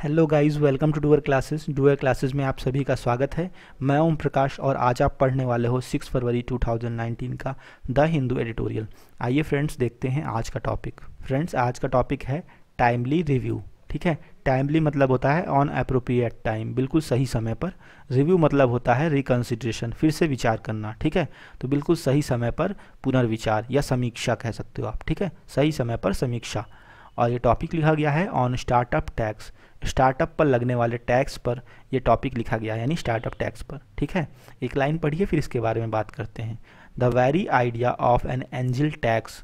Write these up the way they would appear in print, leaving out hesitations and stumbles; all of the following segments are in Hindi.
Hello guys, welcome to doer classes में आप सभी का स्वागत है। मैं ओम प्रकाश और आज आप पढ़ने वाले हो 6 फरवरी 2019 का द हिंदू एडिटोरियल। आइए फ्रेंड्स, देखते हैं आज का टॉपिक। फ्रेंड्स, आज का टॉपिक है टाइमली रिव्यू। ठीक है, टाइमली मतलब होता है ऑन अप्रोप्रिएट टाइम, बिल्कुल सही समय पर। रिव्यू मतलब होता है रिकन्सिडरेशन, फिर से विचार करना। ठीक है, तो बिल्कुल सही समय पर पुनर्विचार या समीक्षा कह सकते हो आप। ठीक है, सही समय पर समीक्षा। और ये टॉपिक लिखा गया है ऑन स्टार्टअप टैक्स, स्टार्टअप पर लगने वाले टैक्स पर ये टॉपिक लिखा गया है, यानी स्टार्टअप टैक्स पर। ठीक है, एक लाइन पढ़िए फिर इसके बारे में बात करते हैं। The very idea of an angel tax.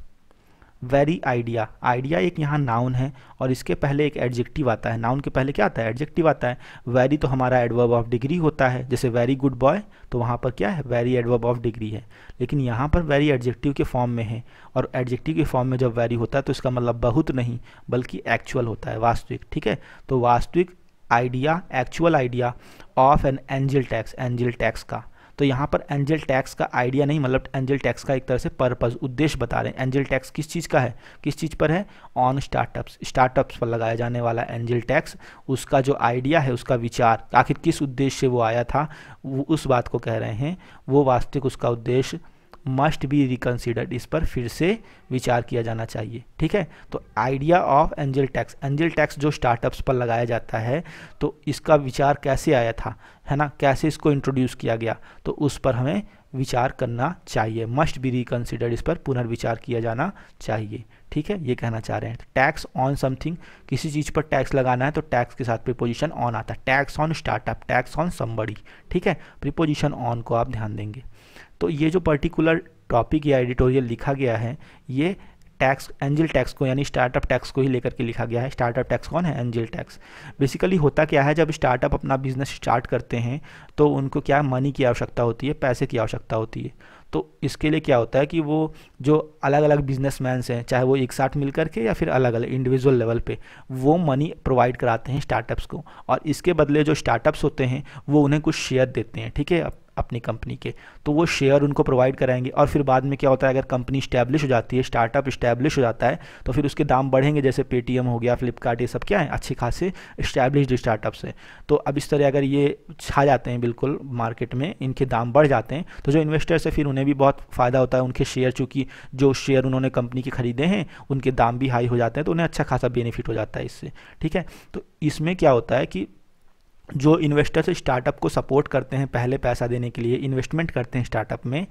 Very idea, idea एक यहाँ नाउन है और इसके पहले एक एडजेक्टिव आता है। नाउन के पहले क्या आता है? एडजेक्टिव आता है। वेरी तो हमारा एडवर्ब ऑफ डिग्री होता है, जैसे वेरी गुड बॉय, तो वहाँ पर क्या है? वेरी एडवर्ब ऑफ डिग्री है। लेकिन यहाँ पर वेरी एडजेक्टिव के फॉर्म में है, और एडजेक्टिव के फॉर्म में जब वेरी होता है तो इसका मतलब बहुत नहीं बल्कि एक्चुअल होता है, वास्तविक। ठीक है, तो वास्तविक idea, actual idea of an angel tax, angel tax का। तो यहाँ पर एंजल टैक्स का आइडिया नहीं, मतलब एंजल टैक्स का एक तरह से पर्पस, उद्देश्य बता रहे हैं। एंजल टैक्स किस चीज़ का है, किस चीज़ पर है? ऑन स्टार्टअप्स, स्टार्टअप्स पर लगाया जाने वाला एंजल टैक्स। उसका जो आइडिया है, उसका विचार, आखिर किस उद्देश्य से वो आया था, वो उस बात को कह रहे हैं। वो वास्तविक उसका उद्देश्य मस्ट बी रिकन्सिडर्ड, इस पर फिर से विचार किया जाना चाहिए। ठीक है, तो idea of angel tax, angel tax जो स्टार्टअप्स पर लगाया जाता है, तो इसका विचार कैसे आया था, है ना, कैसे इसको इंट्रोड्यूस किया गया, तो उस पर हमें विचार करना चाहिए। मस्ट बी रिकन्सिडर्ड, इस पर पुनर्विचार किया जाना चाहिए। ठीक है, ये कहना चाह रहे हैं। टैक्स ऑन समथिंग, किसी चीज़ पर टैक्स लगाना है तो टैक्स के साथ प्रीपोजिशन ऑन आता है। Tax on startup, tax on somebody. ठीक है, प्रीपोजिशन ऑन को आप ध्यान देंगे। तो ये जो पर्टिकुलर टॉपिक या एडिटोरियल लिखा गया है, ये टैक्स, एंजल टैक्स को यानी स्टार्टअप टैक्स को ही लेकर के लिखा गया है। स्टार्टअप टैक्स कौन है? Angel tax. बेसिकली होता क्या है, जब स्टार्टअप अपना बिजनेस स्टार्ट करते हैं तो उनको क्या मनी की आवश्यकता होती है, पैसे की आवश्यकता होती है। तो इसके लिए क्या होता है कि वो जो अलग अलग बिजनेसमैन्स हैं, चाहे वो एक साथ मिल करके या फिर अलग अलग इंडिविजुअल लेवल पे, वो मनी प्रोवाइड कराते हैं स्टार्टअप्स को, और इसके बदले जो स्टार्टअप्स होते हैं वो उन्हें कुछ शेयर देते हैं। ठीक है, अपनी कंपनी के, तो वो शेयर उनको प्रोवाइड कराएंगे। और फिर बाद में क्या होता है, अगर कंपनी इस्टेब्लिश हो जाती है, स्टार्टअप इस्टेब्लिश हो जाता है, तो फिर उसके दाम बढ़ेंगे। जैसे पेटीएम हो गया, फ्लिपकार्ट, ये सब क्या है, अच्छे खासे इस्टेब्लिश्ड स्टार्टअप्स है। तो अब इस तरह अगर ये छा जाते हैं बिल्कुल मार्केट में, इनके दाम बढ़ जाते हैं, तो जो इन्वेस्टर्स है फिर उन्हें भी बहुत फ़ायदा होता है। उनके शेयर, चूँकि जो शेयर उन्होंने कंपनी के खरीदे हैं उनके दाम भी हाई हो जाते हैं, तो उन्हें अच्छा खासा बेनिफिट हो जाता है इससे। ठीक है, तो इसमें क्या होता है कि जो इन्वेस्टर्स स्टार्टअप को सपोर्ट करते हैं, पहले पैसा देने के लिए इन्वेस्टमेंट करते हैं स्टार्टअप में,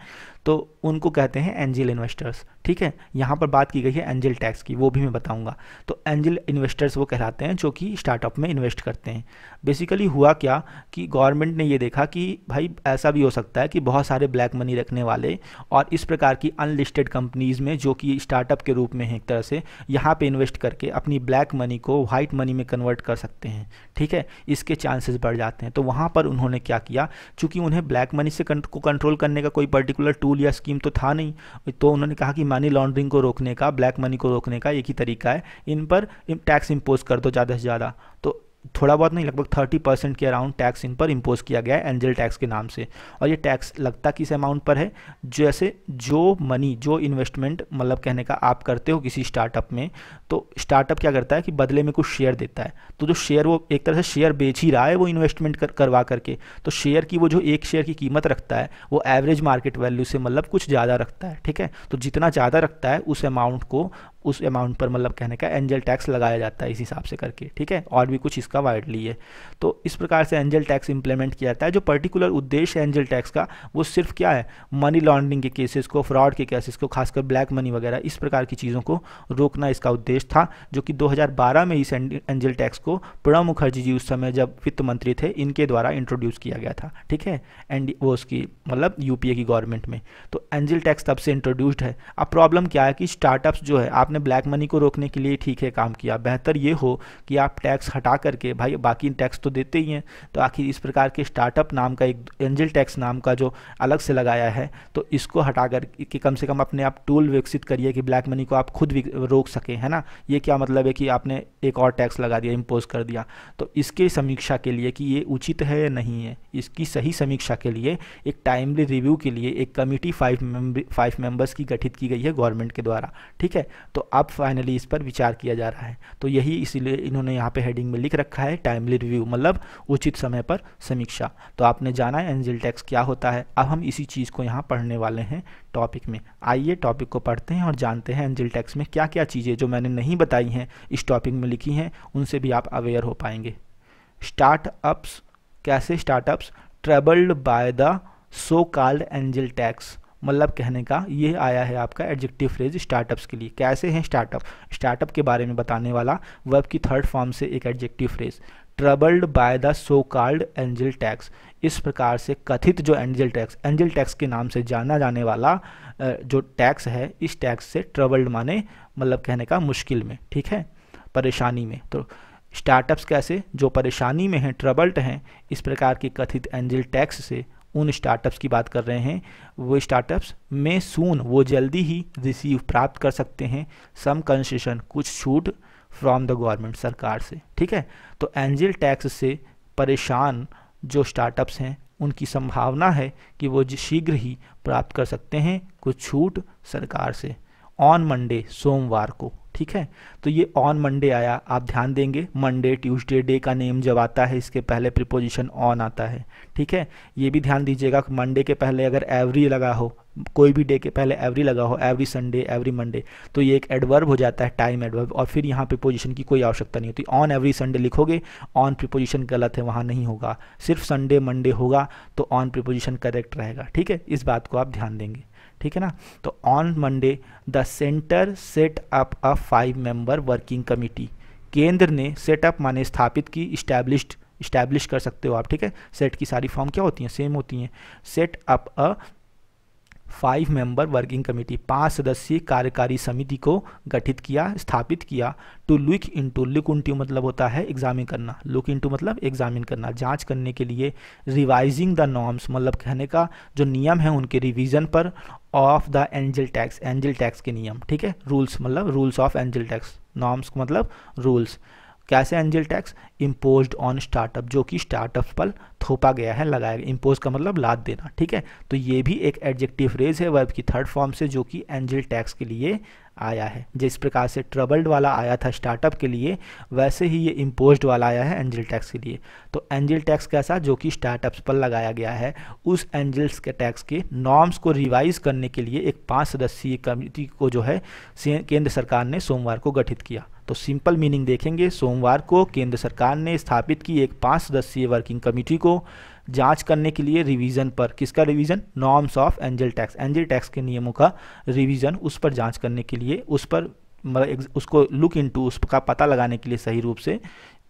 तो उनको कहते हैं एंजल इन्वेस्टर्स। ठीक है, यहाँ पर बात की गई है एंजल टैक्स की, वो भी मैं बताऊंगा। तो एंजल इन्वेस्टर्स वो कहलाते हैं जो कि स्टार्टअप में इन्वेस्ट करते हैं। बेसिकली हुआ क्या कि गवर्नमेंट ने ये देखा कि भाई ऐसा भी हो सकता है कि बहुत सारे ब्लैक मनी रखने वाले और इस प्रकार की अनलिस्टेड कंपनीज़ में, जो कि स्टार्टअप के रूप में है एक तरह से, यहाँ पे इन्वेस्ट करके अपनी ब्लैक मनी को वाइट मनी में कन्वर्ट कर सकते हैं। ठीक है, इसके चांसेस बढ़ जाते हैं। तो वहाँ पर उन्होंने क्या किया, चूंकि उन्हें ब्लैक मनी से को कंट्रोल करने का कोई पर्टिकुलर टूल या स्कीम तो था नहीं, तो उन्होंने कहा कि मनी लॉन्ड्रिंग को रोकने का, ब्लैक मनी को रोकने का एक ही तरीका है, इन पर टैक्स इम्पोज कर दो ज़्यादा से ज़्यादा। तो थोड़ा बहुत नहीं, लगभग 30% के अराउंड टैक्स इन पर इम्पोज किया गया है एंजल टैक्स के नाम से। और ये टैक्स लगता किस अमाउंट पर है? जैसे जो मनी, जो इन्वेस्टमेंट, मतलब कहने का आप करते हो किसी स्टार्टअप में, तो स्टार्टअप क्या करता है कि बदले में कुछ शेयर देता है। तो जो शेयर, वो एक तरह से शेयर बेच ही रहा है वो इन्वेस्टमेंट करवा करके। तो शेयर की, वो जो एक शेयर की कीमत रखता है वो एवरेज मार्केट वैल्यू से मतलब कुछ ज़्यादा रखता है। ठीक है, तो जितना ज़्यादा रखता है उस अमाउंट को, उस अमाउंट पर मतलब कहने का एंजल टैक्स लगाया जाता है इस हिसाब से करके। ठीक है, और भी कुछ इसका वाइडली है। तो इस प्रकार से एंजल टैक्स इंप्लीमेंट किया जाता है। जो पर्टिकुलर उद्देश्य है एंजल टैक्स का, वो सिर्फ क्या है, मनी लॉन्ड्रिंग के केसेस को, फ्रॉड के केसेस को, खासकर ब्लैक मनी वगैरह इस प्रकार की चीज़ों को रोकना इसका उद्देश्य था। जो कि 2012 में इस एंजल टैक्स को प्रणब मुखर्जी जी उस समय जब वित्त मंत्री थे, इनके द्वारा इंट्रोड्यूस किया गया था। ठीक है, एंड वो उसकी मतलब यूपीए की गवर्नमेंट में। तो एंजल टैक्स तब से इंट्रोड्यूस्ड है। अब प्रॉब्लम क्या है कि स्टार्टअप्स जो है, आपने ब्लैक मनी को रोकने के लिए ठीक है काम किया, बेहतर ये हो कि आप टैक्स हटा करके, भाई बाकी टैक्स तो देते ही हैं, तो आखिर इस प्रकार के स्टार्टअप नाम का एक एंजल टैक्स नाम का जो अलग से लगाया है, तो इसको हटा कर कि कम से कम अपने आप टूल विकसित करिए कि ब्लैक मनी को आप खुद भी रोक सकें, है ना। ये क्या मतलब है कि आपने एक और टैक्स लगा दिया, इम्पोज कर दिया। तो इसके समीक्षा के लिए कि ये उचित है या नहीं है, इसकी सही समीक्षा के लिए एक टाइमली रिव्यू के लिए एक कमेटी 5 मेंबर्स की गठित की गई है गवर्नमेंट के द्वारा। ठीक है, तो अब फाइनली इस पर विचार किया जा रहा है। तो यही इसीलिए इन्होंने यहाँ पे हेडिंग में लिख रखा है टाइमली रिव्यू, मतलब उचित समय पर समीक्षा। तो आपने जाना है एंजल टैक्स क्या होता है। अब हम इसी चीज़ को यहाँ पढ़ने वाले हैं टॉपिक में। आइए टॉपिक को पढ़ते हैं और जानते हैं एंजल टैक्स में क्या क्या चीज़ें जो मैंने नहीं बताई हैं इस टॉपिक में लिखी हैं, उनसे भी आप अवेयर हो पाएंगे। स्टार्टअप्स, कैसे startups troubled by the so called angel tax, मतलब कहने का ये आया है आपका एडजेक्टिव फ्रेज स्टार्टअप्स के लिए। कैसे हैं स्टार्टअप, स्टार्टअप के बारे में बताने वाला वर्ब की थर्ड फॉर्म से एक adjective phrase. Troubled by the so called angel tax, इस प्रकार से कथित जो एंजल टैक्स के नाम से जाना जाने वाला जो टैक्स है, इस टैक्स से ट्रबल्ड माने मतलब कहने का मुश्किल में, ठीक है, परेशानी में। तो स्टार्टअप्स कैसे जो परेशानी में हैं, ट्रबल्ड हैं, इस प्रकार की कथित एंजल टैक्स से उन स्टार्टअप्स की बात कर रहे हैं। वो स्टार्टअप्स में सून, वो जल्दी ही रिसीव प्राप्त कर सकते हैं सम कंसेशन, कुछ छूट फ्रॉम द गवर्नमेंट, सरकार से, ठीक है। तो एंजल टैक्स से परेशान जो स्टार्टअप्स हैं उनकी संभावना है कि वो शीघ्र ही प्राप्त कर सकते हैं कुछ छूट सरकार से। ऑन मंडे, सोमवार को, ठीक है। तो ये ऑन मंडे आया, आप ध्यान देंगे मंडे ट्यूसडे डे का नेम जब आता है इसके पहले प्रीपोजिशन ऑन आता है, ठीक है। ये भी ध्यान दीजिएगा कि मंडे के पहले अगर एवरी लगा हो, कोई भी डे के पहले एवरी लगा हो, एवरी संडे, एवरी मंडे, तो ये एक एडवर्ब हो जाता है, टाइम एडवर्ब, और फिर यहाँ प्रीपोजिशन की कोई आवश्यकता नहीं होती। ऑन एवरी संडे लिखोगे, ऑन प्रीपोजिशन गलत है, वहाँ नहीं होगा, सिर्फ संडे मंडे होगा तो ऑन प्रीपोजिशन करेक्ट रहेगा, ठीक है। इस बात को आप ध्यान देंगे, ठीक है ना। तो on Monday the centre set up a 5 member working committee, केंद्र ने सेटअप माने स्थापित की, इस्टेब्लिश कर सकते हो आप, ठीक है। सेट की सारी फॉर्म क्या होती हैं, सेम होती हैं। सेट अप अ 5 मेंबर वर्किंग कमेटी, 5 सदस्यीय कार्यकारी समिति को गठित किया, स्थापित किया। टू लुक इनटू मतलब होता है एग्जामिन करना, लुक इनटू मतलब एग्जामिन करना, जांच करने के लिए। रिवाइजिंग द नॉर्म्स मतलब कहने का जो नियम है उनके रिवीजन पर। ऑफ द एंजल टैक्स के नियम, ठीक है। रूल्स मतलब rules of angel tax, norms मतलब रूल्स। कैसे angel tax imposed on startup, जो कि स्टार्टअप पर थोपा गया है, लगाया गया। इम्पोज का मतलब लाद देना, ठीक है। तो ये भी एक एडजेक्टिव फ्रेज है वर्ब की थर्ड फॉर्म से, जो कि एंजल टैक्स के लिए आया है। जिस प्रकार से ट्रबल्ड वाला आया था स्टार्टअप के लिए, वैसे ही ये इम्पोज्ड वाला आया है एंजल टैक्स के लिए। तो एंजल टैक्स कैसा, जो कि स्टार्टअप्स पर लगाया गया है, उस एंजल्स के टैक्स के नॉर्म्स को रिवाइज करने के लिए एक 5 सदस्यीय कमेटी को जो है केंद्र सरकार ने सोमवार को गठित किया। तो सिंपल मीनिंग देखेंगे, सोमवार को केंद्र सरकार ने स्थापित की एक 5 सदस्यीय वर्किंग कमेटी को जांच करने के लिए, रिवीजन पर। किसका revision, norms of angel tax के नियमों का रिवीजन, उस पर जांच करने के लिए, उस पर उसको लुक इनटू, उसका पता लगाने के लिए सही रूप से,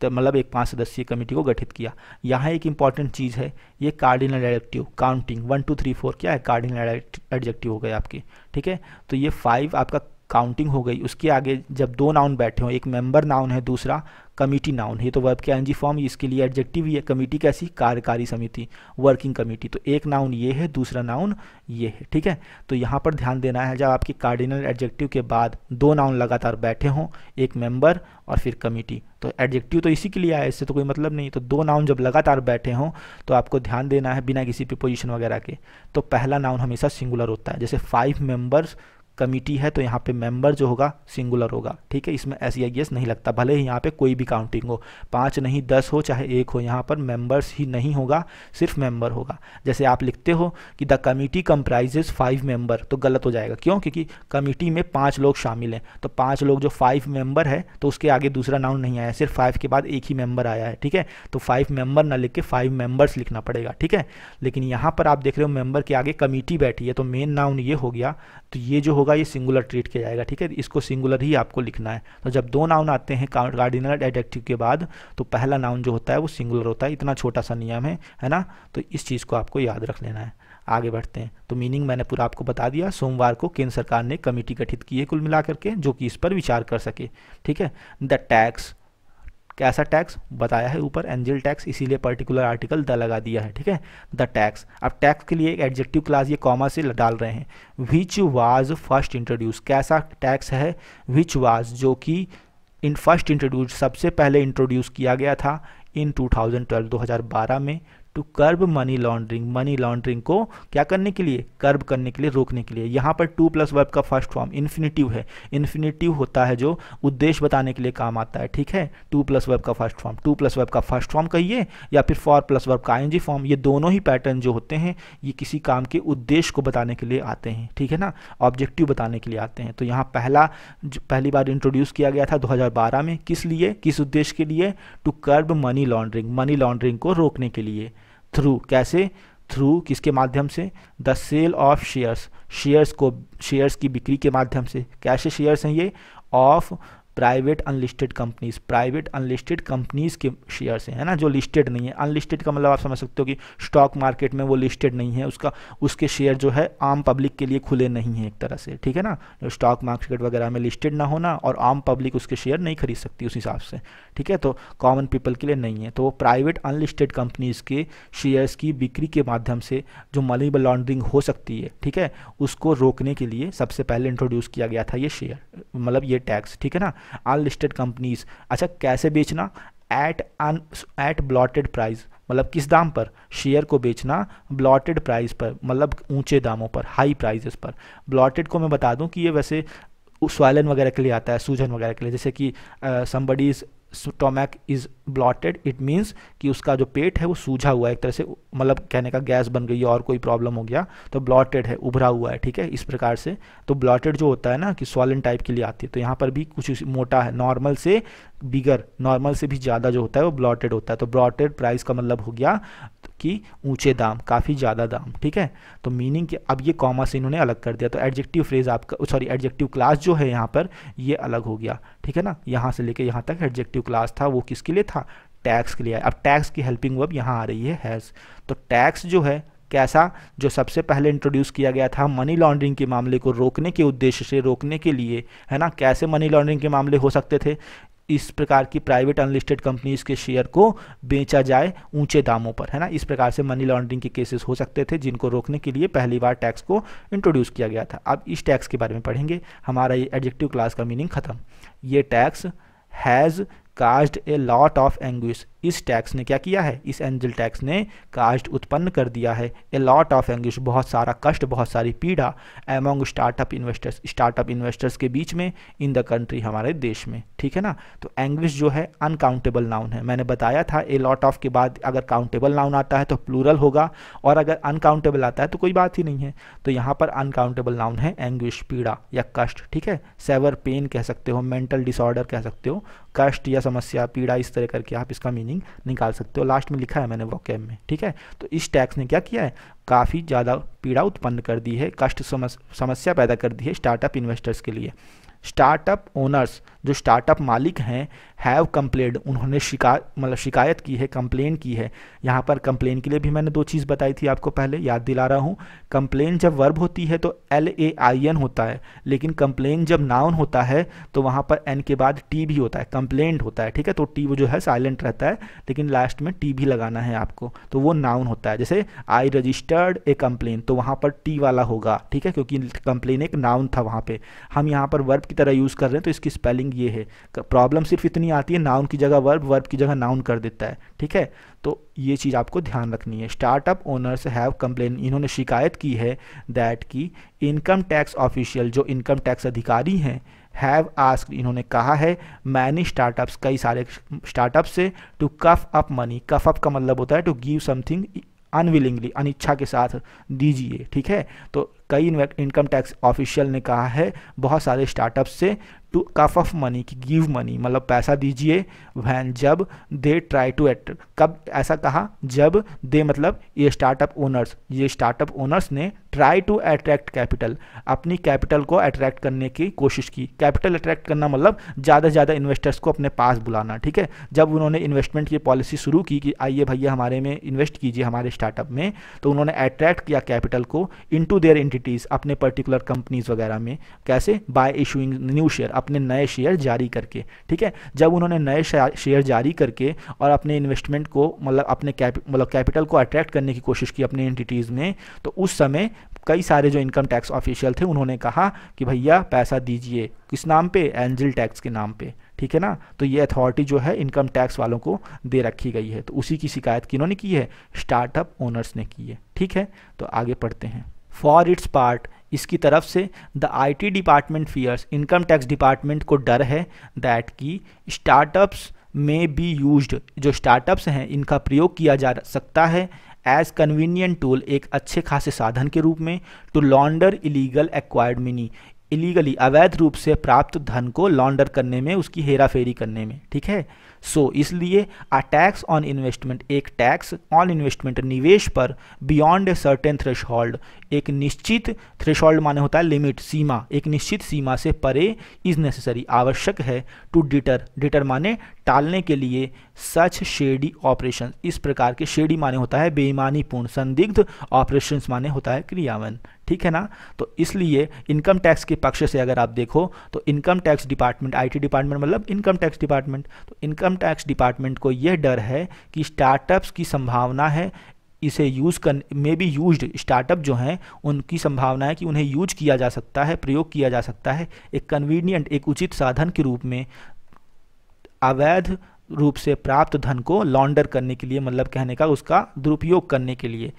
तो मतलब एक 5 सदस्यीय कमेटी को गठित किया। यहाँ एक इंपॉर्टेंट चीज़ है, ये कार्डिनल एडजेक्टिव, काउंटिंग 1 2 3 4 क्या है, कार्डिनल एडजेक्टिव हो गए आपके, ठीक है। तो ये 5 आपका काउंटिंग हो गई। उसके आगे जब 2 नाउन बैठे हो, एक मेंबर नाउन है, दूसरा कमिटी नाउन है, तो वर्ब के एनजी फॉर्म, इसके लिए एडजेक्टिव ही है। कमिटी कैसी, कार्यकारी समिति, वर्किंग कमिटी। तो एक नाउन ये है, दूसरा नाउन ये है, ठीक है। तो यहाँ पर ध्यान देना है, जब आपकी कार्डिनल एडजेक्टिव के बाद 2 नाउन लगातार बैठे हों, एक मेंबर और फिर कमिटी, तो एडजेक्टिव तो इसी के लिए आया, इससे तो कोई मतलब नहीं। तो 2 नाउन जब लगातार बैठे हों तो आपको ध्यान देना है बिना किसी प्रीपोजिशन वगैरह के, तो पहला नाउन हमेशा सिंगुलर होता है। जैसे 5 मेंबर्स कमिटी है तो यहाँ पे मेंबर जो होगा सिंगुलर होगा, ठीक है। इसमें SEIS नहीं लगता, भले ही यहाँ पे कोई भी काउंटिंग हो, 5 नहीं 10 हो चाहे 1 हो, यहाँ पर मेंबर्स ही नहीं होगा, सिर्फ मेंबर होगा। जैसे आप लिखते हो कि द कमिटी कंप्राइजेस 5 मेंबर, तो गलत हो जाएगा, क्यों, क्योंकि कमिटी में 5 लोग शामिल हैं। तो 5 लोग जो 5 मेंबर है, तो उसके आगे दूसरा नाउन नहीं आया, सिर्फ 5 के बाद एक ही मेंबर आया है, ठीक है। तो 5 मेंबर ना लिख के 5 मेंबर्स लिखना पड़ेगा, ठीक है। लेकिन यहाँ पर आप देख रहे हो मेंबर के आगे कमिटी बैठी है, तो मेन नाउन ये हो गया, तो ये जो होगा ये सिंगुलर ट्रीट किया जाएगा, ठीक है। इसको सिंगुलर ही आपको लिखना है। तो जब 2 नाउन आते हैं कार्डिनल एडजेक्टिव के बाद, तो पहला नाउन जो होता है वो सिंगुलर होता है। इतना छोटा सा नियम है ना, तो इस चीज़ को आपको याद रख लेना है। आगे बढ़ते हैं। तो मीनिंग मैंने पूरा आपको बता दिया। सोमवार को केंद्र सरकार ने कमेटी गठित की है कुल मिलाकर के, जो कि इस पर विचार कर सके, ठीक है। द टैक्स, कैसा टैक्स बताया है ऊपर, एंजल टैक्स, इसीलिए पर्टिकुलर आर्टिकल द लगा दिया है, ठीक है। द टैक्स, अब टैक्स के लिए एक एडजेक्टिव क्लास ये कॉमा से डाल रहे हैं। विच वाज फर्स्ट इंट्रोड्यूस, कैसा टैक्स है, विच वाज जो कि इन फर्स्ट इंट्रोड्यूस सबसे पहले इंट्रोड्यूस किया गया था इन 2012 में, to curb money laundering, money laundering को क्या करने के लिए, कर्ब करने के लिए, रोकने के लिए। यहाँ पर टू प्लस वर्ब का फर्स्ट फॉर्म इन्फिनिटिव है, इन्फिनिटिव होता है जो उद्देश्य बताने के लिए काम आता है, ठीक है। टू प्लस वर्ब का first form, two plus verb का फर्स्ट फॉर्म कहिए या फिर फॉर प्लस वर्ब का आईएनजी फॉर्म, ये दोनों ही पैटर्न जो होते हैं ये किसी काम के उद्देश्य को बताने के लिए आते हैं, ठीक है ना, ऑब्जेक्टिव बताने के लिए आते हैं। तो यहाँ पहली बार इंट्रोड्यूस किया गया था 2012 में, किस लिए, किस उद्देश्य के लिए, to curb money laundering, money laundering को रोकने के लिए। थ्रू, कैसे, थ्रू किसके माध्यम से, the sale of shares, shares की बिक्री के माध्यम से। कैसे शेयर्स हैं ये, of private unlisted companies, private unlisted companies के शेयर से, है ना, जो लिस्टेड नहीं है। अनलिस्टेड का मतलब आप समझ सकते हो कि स्टॉक मार्केट में वो लिस्टेड नहीं है, उसके शेयर जो है आम पब्लिक के लिए खुले नहीं है एक तरह से, ठीक है ना, जो स्टॉक मार्केट वगैरह में लिस्टेड ना होना और आम पब्लिक उसके शेयर नहीं खरीद सकती उस हिसाब से, ठीक है, तो कॉमन पीपल के लिए नहीं है। तो वो प्राइवेट अनलिस्टेड कंपनीज के शेयर्स की बिक्री के माध्यम से जो मनी लॉन्ड्रिंग हो सकती है, ठीक है, उसको रोकने के लिए सबसे पहले इंट्रोड्यूस किया गया था ये शेयर, मतलब ये टैक्स, ठीक है ना। अनलिस्टेड कंपनीज, अच्छा कैसे बेचना, एट ब्लॉटेड प्राइस, मतलब किस दाम पर, शेयर को बेचना ब्लॉटेड प्राइस पर, मतलब ऊंचे दामों पर, हाई प्राइसेस पर। ब्लॉटेड को मैं बता दूं कि ये वैसे स्वैलन वगैरह के लिए आता है, सूजन वगैरह के लिए, जैसे कि somebody is stomach is blotted, it means कि उसका जो पेट है वो सूझा हुआ है एक तरह से, मतलब कहने का गैस बन गई है और कोई प्रॉब्लम हो गया तो ब्लॉटेड है, उभरा हुआ है, ठीक है, इस प्रकार से। तो ब्लॉटेड जो होता है ना कि स्वॉलन टाइप के लिए आती है, तो यहाँ पर भी कुछ मोटा है, नॉर्मल से बिगर, नॉर्मल से भी ज़्यादा जो होता है वो ब्लॉटेड होता है। तो ब्लॉटेड प्राइस का मतलब हो गया कि ऊंचे दाम, काफ़ी ज़्यादा दाम, ठीक है। तो मीनिंग कि अब ये कॉमा से इन्होंने अलग कर दिया, तो एडजेक्टिव फ्रेज आपका, सॉरी एडजेक्टिव क्लास जो है यहाँ पर ये अलग हो गया, ठीक है ना। यहाँ से लेके यहाँ तक एडजेक्टिव क्लास था वो किसके लिए था, टैक्स के लिए। अब टैक्स की हेल्पिंग वर्ब यहाँ आ रही है हैज़। तो टैक्स जो है कैसा, जो सबसे पहले इंट्रोड्यूस किया गया था मनी लॉन्ड्रिंग के मामले को रोकने के उद्देश्य से, रोकने के लिए, है ना। कैसे मनी लॉन्ड्रिंग के मामले हो सकते थे, इस प्रकार की प्राइवेट अनलिस्टेड कंपनीज के शेयर को बेचा जाए ऊंचे दामों पर, है ना। इस प्रकार से मनी लॉन्ड्रिंग के केसेस हो सकते थे जिनको रोकने के लिए पहली बार टैक्स को इंट्रोड्यूस किया गया था। अब इस टैक्स के बारे में पढ़ेंगे, हमारा ये एडजेक्टिव क्लास का मीनिंग खत्म। ये tax has caused a lot of anguish, इस टैक्स ने क्या किया है, इस एंजल टैक्स ने कास्ट उत्पन्न कर दिया है, ए लॉट ऑफ एंग्विश, बहुत सारा कष्ट, बहुत सारी पीड़ा, among startup investors, startup investors के बीच में, इन द कंट्री, हमारे देश में, ठीक है ना। तो एंग्विश जो है अनकाउंटेबल नाउन है, मैंने बताया था ए लॉट ऑफ के बाद अगर काउंटेबल नाउन आता है तो प्लूरल होगा, और अगर अनकाउंटेबल आता है तो कोई बात ही नहीं है। तो यहाँ पर अनकाउंटेबल नाउन है एंग्विश, पीड़ा या कष्ट, ठीक है। सेवर, पेन कह सकते हो, मेंटल डिसऑर्डर कह सकते हो, कष्ट या समस्या, पीड़ा, इस तरह करके आप इसका मीनिंग निकाल सकते हो। लास्ट में लिखा है मैंने वोकैब में, ठीक है। तो इस टैक्स ने क्या किया है, काफ़ी ज़्यादा पीड़ा उत्पन्न कर दी है, कष्ट, समस्या पैदा कर दी है स्टार्टअप इन्वेस्टर्स के लिए। स्टार्टअप ओनर्स, जो स्टार्टअप मालिक हैं, हैव कंप्लेंड, उन्होंने शिकायत की है, कंप्लेन की है। यहाँ पर कंप्लेन के लिए भी मैंने दो चीज़ बताई थी आपको, पहले याद दिला रहा हूँ। कंप्लेन जब वर्ब होती है तो LAIN होता है, लेकिन कंप्लेन जब नाउन होता है तो वहाँ पर N के बाद T भी होता है, कंप्लेंट होता है, ठीक है। तो T वो जो है साइलेंट रहता है, लेकिन लास्ट में T भी लगाना है आपको, तो वो नाउन होता है। जैसे आई रजिस्टर्ड ए कंप्लेन, तो वहाँ पर T वाला होगा, ठीक है, क्योंकि कंप्लेन एक नाउन था वहाँ पे। हम यहाँ पर वर्ब की तरह यूज़ कर रहे हैं तो इसकी स्पेलिंग ये है। प्रॉब्लम सिर्फ इतनी आती है, नाउन की जगह वर्ब, वर्ब की जगह नाउन कर देता है, ठीक है। तो ये चीज़ आपको ध्यान रखनी है। स्टार्टअप ओनर्स हैव कंप्लेन, इन्होंने शिकायत की है दैट की इनकम टैक्स ऑफिशियल, जो इनकम टैक्स अधिकारी हैं, हैव आस्क्ड, इन्होंने कहा है, मैनी स्टार्टअप्स, कई सारे स्टार्टअप से, to cough up money, cough up का मतलब होता है टू गिव समथिंग अनविलिंगली, अनिच्छा के साथ दीजिए, ठीक है। तो कई इनकम टैक्स ऑफिशियल ने कहा है बहुत सारे स्टार्टअप से टू कफ ऑफ मनी, की गिव मनी मतलब पैसा दीजिए, वैन जब दे ट्राई टू अट्रैक्ट, कब ऐसा कहा, जब दे मतलब ये स्टार्टअप ओनर्स, ये स्टार्टअप ओनर्स ने ट्राई टू अट्रैक्ट कैपिटल, अपनी कैपिटल को अट्रैक्ट करने की कोशिश की। कैपिटल अट्रैक्ट करना मतलब ज़्यादा से ज़्यादा इन्वेस्टर्स को अपने पास बुलाना, ठीक है। जब उन्होंने इन्वेस्टमेंट की पॉलिसी शुरू की कि आइए भैया हमारे में इन्वेस्ट कीजिए, हमारे स्टार्टअप में, तो उन्होंने अट्रैक्ट किया कैपिटल को इनटू देयर एंटिटीज, अपने पर्टिकुलर कंपनीज वगैरह में। कैसे, बाय इशूइंग न्यू शेयर, अपने नए शेयर जारी करके, ठीक है। जब उन्होंने नए शेयर जारी करके और अपने इन्वेस्टमेंट को मतलब अपने कैपिटल को अट्रैक्ट करने की कोशिश की अपने एंटिटीज़ में, तो उस समय कई सारे जो इनकम टैक्स ऑफिशियल थे उन्होंने कहा कि भैया पैसा दीजिए, किस नाम पे, एंजल टैक्स के नाम पे, ठीक है ना। तो ये अथॉरिटी जो है इनकम टैक्स वालों को दे रखी गई है। तो उसी की शिकायत किन्होंने की है, स्टार्टअप ओनर्स ने की है। ठीक है, तो आगे पढ़ते हैं। फॉर इट्स पार्ट, इसकी तरफ से the IT department fears, income tax department को डर है दैट की स्टार्टअप्स में बी यूज्ड, जो स्टार्टअप्स हैं इनका प्रयोग किया जा सकता है एज कन्वीनियंट टूल, एक अच्छे खासे साधन के रूप में, to launder illegal acquired money, illegally अवैध रूप से प्राप्त धन को लॉन्डर करने में, उसकी हेरा फेरी करने में। ठीक है, सो इसलिए अ टैक्स ऑन इन्वेस्टमेंट, एक टैक्स ऑन इन्वेस्टमेंट निवेश पर, बियॉन्ड ए सर्टेन थ्रेशहोल्ड, एक निश्चित थ्रेशहोल्ड माने होता है लिमिट, सीमा, एक निश्चित सीमा से परे, इज नेसेसरी आवश्यक है, टू डिटर, डिटर माने टालने के लिए, सच शेडी ऑपरेशन, इस प्रकार के, शेडी माने होता है बेईमानी पूर्ण, संदिग्ध, ऑपरेशंस माने होता है क्रियावन। ठीक है ना। तो इसलिए इनकम टैक्स के पक्ष से अगर आप देखो तो income tax department, IT department मतलब इनकम टैक्स डिपार्टमेंट, तो इनकम टैक्स डिपार्टमेंट को यह डर है कि स्टार्टअप्स की संभावना है इसे यूज़ कर में भी यूज्ड, स्टार्टअप जो हैं उनकी संभावना है कि उन्हें यूज किया जा सकता है, प्रयोग किया जा सकता है एक कन्वीनियंट, एक उचित साधन के रूप में, अवैध रूप से प्राप्त धन को लॉन्डर करने के लिए, मतलब कहने का उसका दुरुपयोग करने के लिए।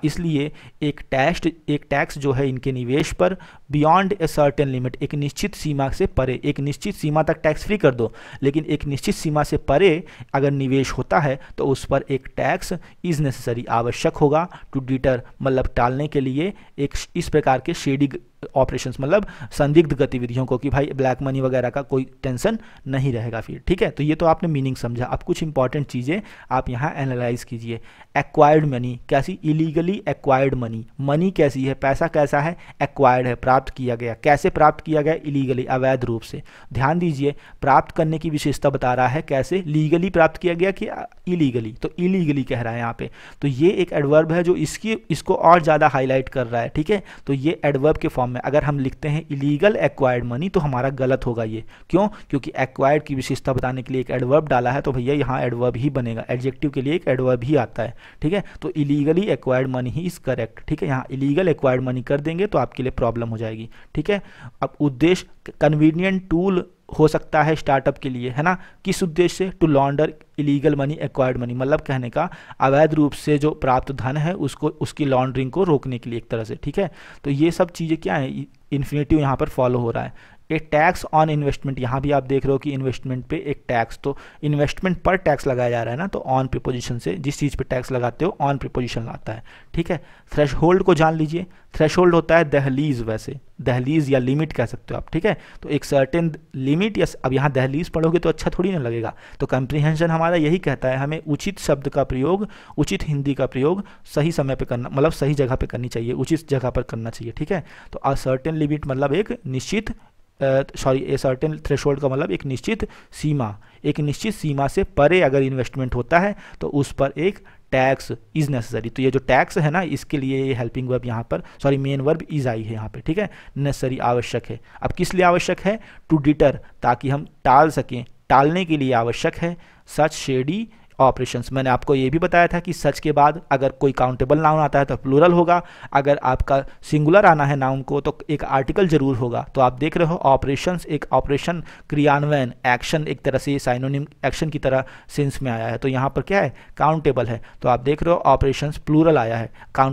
इसलिए एक टैक्स जो है इनके निवेश पर, बियॉन्ड ए सर्टेन लिमिट, एक निश्चित सीमा से परे, एक निश्चित सीमा तक टैक्स फ्री कर दो, लेकिन एक निश्चित सीमा से परे अगर निवेश होता है तो उस पर एक टैक्स इज नेसेसरी, आवश्यक होगा, टू डिटर मतलब टालने के लिए, एक इस प्रकार के शेडी ऑपरेशंस मतलब संदिग्ध गतिविधियों को, कि भाई ब्लैक मनी वगैरह का कोई टेंशन नहीं रहेगा फिर। ठीक है, तो ये तो आपने मीनिंग समझा। अब कुछ इंपॉर्टेंट चीज़ें आप यहाँ एनालाइज कीजिए। एक्वायर्ड मनी कैसी, इलीगली एक्वायर्ड मनी, मनी कैसी है, पैसा कैसा है, एक्वायर्ड है, प्राप्त किया गया, कैसे प्राप्त किया गया, इलीगली अवैध रूप से। ध्यान दीजिए, प्राप्त करने की विशेषता बता रहा है, कैसे, लीगली प्राप्त किया गया कि इलीगली, तो इलीगली कह रहा है यहाँ पे। तो ये एक एडवर्ब है जो इसको और ज़्यादा हाईलाइट कर रहा है। ठीक है, तो ये एडवर्ब के फॉर्म में अगर हम लिखते हैं इलीगल एक्वायर्ड मनी तो हमारा गलत होगा ये। क्यों? क्योंकि एक्वायर्ड की विशेषता बताने के लिए एक एडवर्ब डाला है, तो भैया यहाँ एडवर्ब ही बनेगा, एडजेक्टिव के लिए एक एडवर्ब ही आता है। ठीक है, तो illegally acquired money he is correct. ठीक है, यहाँ इलीगल एक्वायर्ड मनी कर देंगे तो आपके लिए प्रॉब्लम हो जाएगी। ठीक है, अब उद्देश्य कन्वीनियंट टूल हो सकता है स्टार्टअप के लिए, है ना। किस उद्देश्य से? To launder illegal money acquired money, मतलब कहने का अवैध रूप से जो प्राप्त धन है उसको, उसकी लॉन्ड्रिंग को रोकने के लिए एक तरह से। ठीक है, तो ये सब चीज़ें क्या है, इन्फिनेटिव यहाँ पर फॉलो हो रहा है। एक टैक्स ऑन इन्वेस्टमेंट, यहाँ भी आप देख रहे हो कि इन्वेस्टमेंट पे एक टैक्स, तो इन्वेस्टमेंट पर टैक्स लगाया जा रहा है ना, तो ऑन प्रीपोजिशन से जिस चीज़ पे टैक्स लगाते हो ऑन प्रीपोजिशन आता है। ठीक है, थ्रेशहोल्ड को जान लीजिए, थ्रेशहोल्ड होता है दहलीज, वैसे दहलीज या लिमिट कह सकते हो आप। ठीक है, तो एक सर्टेन लिमिट, या अब यहाँ दहलीज पढ़ोगे तो अच्छा थोड़ी ना लगेगा। तो कंप्रीहेंशन हमारा यही कहता है हमें उचित शब्द का प्रयोग, उचित हिंदी का प्रयोग सही समय पे करना, मतलब सही जगह पे करनी चाहिए, उचित जगह पर करना चाहिए। ठीक है, तो अ सर्टेन लिमिट मतलब एक निश्चित ए सर्टेन थ्रेशोल्ड का मतलब एक निश्चित सीमा, एक निश्चित सीमा से परे अगर इन्वेस्टमेंट होता है तो उस पर एक टैक्स इज नेसेसरी। तो ये जो टैक्स है ना, इसके लिए ये हेल्पिंग वर्ब यहाँ पर, मेन वर्ब इज आई है यहाँ पे। ठीक है, नेसेसरी आवश्यक है। अब किस लिए आवश्यक है? टू डिटर, ताकि हम टाल सकें, टालने के लिए आवश्यक है। सच शेडी ऑपरेशंस, मैंने आपको ये भी बताया था कि सच के बाद अगर कोई काउंटेबल नाउन आता है तो प्लूरल होगा, अगर आपका सिंगुलर आना है नाउन को तो एक आर्टिकल जरूर होगा। तो आप देख रहे हो ऑपरेशंस, एक ऑपरेशन, क्रियान्वयन, एक्शन, एक तरह से साइनोनिम एक्शन की तरह सेंस में आया है। तो यहाँ पर क्या है? काउंटेबल है। तो आप देख रहे हो ऑपरेशंस प्लूरल आया है।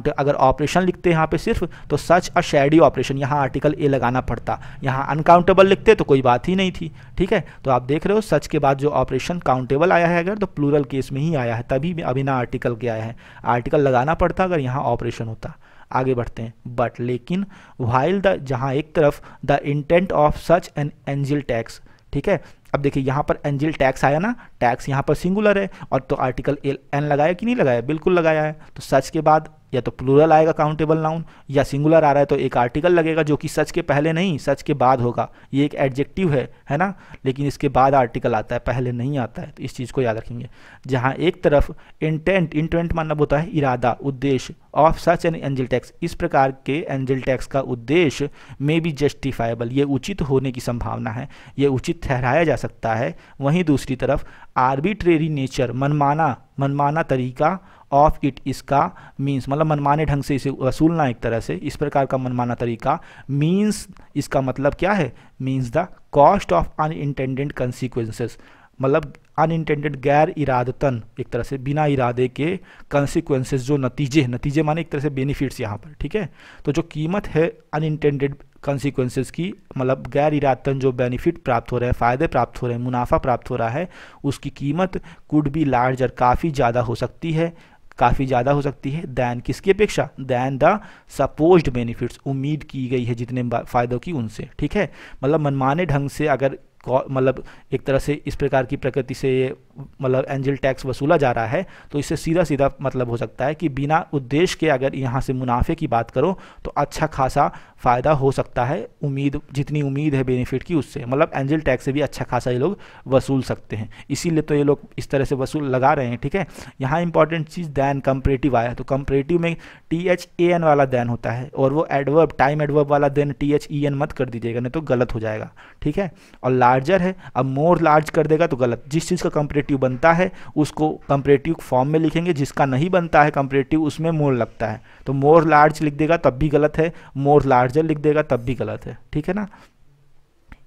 अगर ऑपरेशन लिखते हैं यहाँ पे सिर्फ, तो सच अ शैडी ऑपरेशन, यहाँ आर्टिकल ए लगाना पड़ता, यहाँ अनकाउंटेबल लिखते तो कोई बात ही नहीं थी। ठीक है, तो आप देख रहे हो सच के बाद जो ऑपरेशन काउंटेबल आया है अगर, तो प्लूरल केस में ही आया है, तभी बिना आर्टिकल के आया है। आर्टिकल लगाना पड़ता अगर यहाँ ऑपरेशन होता। आगे बढ़ते हैं। बट लेकिन, व्हाइल द, जहाँ एक तरफ, the intent of such an angel tax. ठीक है, अब देखिए यहाँ पर एंजिल टैक्स आया ना, टैक्स यहाँ पर सिंगुलर है, और तो आर्टिकल एन लगाया कि नहीं लगाया? बिल्कुल लगाया है। तो सच के बाद या तो प्लूरल आएगा काउंटेबल नाउन, या सिंगुलर आ रहा है तो एक आर्टिकल लगेगा जो कि सच के पहले नहीं, सच के बाद होगा। ये एक एडजेक्टिव है ना, लेकिन इसके बाद आर्टिकल आता है, पहले नहीं आता है। तो इस चीज़ को याद रखेंगे। जहाँ एक तरफ इंटेंट, इंटेंट मतलब होता है इरादा, उद्देश्य, of such an angel tax, इस प्रकार के एंजल टैक्स का उद्देश्य में भी जस्टिफाइबल, ये उचित होने की संभावना है, ये उचित ठहराया जा सकता है। वहीं दूसरी तरफ आर्बिट्रेरी नेचर, मनमाना तरीका ऑफ इट, इसका मीन्स मतलब मनमाने ढंग से इसे वसूलना, एक तरह से इस प्रकार का मनमाना तरीका। मीन्स इसका मतलब क्या है, means the cost of unintended consequences, मतलब अनइंटेंडेड गैर इरादतन, एक तरह से बिना इरादे के कंसिक्वेंसेस, जो नतीजे, नतीजे माने एक तरह से बेनिफिट्स यहाँ पर, ठीक है। तो जो कीमत है अनइंटेंडेड कंसिक्वेंसेस की, मतलब गैर इरादतन जो बेनिफिट प्राप्त हो रहे हैं, फ़ायदे प्राप्त हो रहे हैं, मुनाफा प्राप्त हो रहा है, उसकी कीमत कुड बी लार्जर, काफ़ी ज़्यादा हो सकती है, काफ़ी ज़्यादा हो सकती है, दैन किसकी अपेक्षा, दैन द सपोज्ड बेनिफिट्स, उम्मीद की गई है जितने फ़ायदों की उनसे, ठीक है। मतलब मनमाने ढंग से अगर मतलब एक तरह से इस प्रकार की प्रकृति से ये मतलब एंजल टैक्स वसूला जा रहा है, तो इससे सीधा सीधा मतलब हो सकता है कि बिना उद्देश्य के अगर यहाँ से मुनाफे की बात करो तो अच्छा खासा फ़ायदा हो सकता है, उम्मीद जितनी उम्मीद है बेनिफिट की उससे, मतलब एंजल टैक्स से भी अच्छा खासा ये लोग वसूल सकते हैं, इसीलिए तो ये लोग इस तरह से वसूल लगा रहे हैं, ठीक है। यहाँ इंपॉर्टेंट चीज़ दैन कंपरेटिव आया, तो कंपरेटिव में THAN वाला दैन होता है, और वो एडवर्ब, टाइम एडवर्ब वाला देन THEN मत कर दीजिएगा, नहीं तो गलत हो जाएगा, ठीक है। और लार्जर है, अब मोर लार्ज कर देगा तो गलत, जिस चीज़ का कंपरेटिव बनता है उसको कंपरेटिव फॉर्म में लिखेंगे, जिसका नहीं बनता है कंपरेटिव उसमें मोर लगता है, तो मोर लार्ज लिख देगा तब भी गलत है, मोर लार्जर लिख देगा तब भी गलत है, ठीक है ना।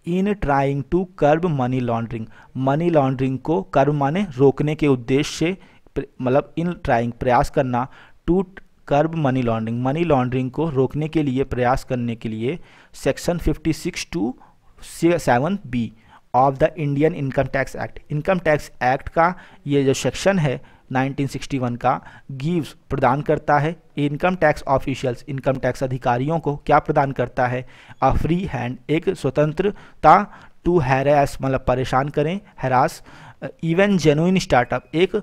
In trying to curb money laundering, money laundering को कर्ब माने रोकने के उद्देश्य से, मतलब इन ट्राइंग प्रयास करना, to curb money laundering, money laundering को रोकने के लिए प्रयास करने के लिए section 56 to 7B of the Indian income tax act, income tax act का ये जो सेक्शन है 1961 का, गिव्स प्रदान करता है income tax officials, income tax अधिकारियों को क्या प्रदान करता है, अ फ्री हैंड, एक स्वतंत्रता, टू हैरास मतलब परेशान करें, हैरास, इवन जेन्युइन स्टार्टअप, एक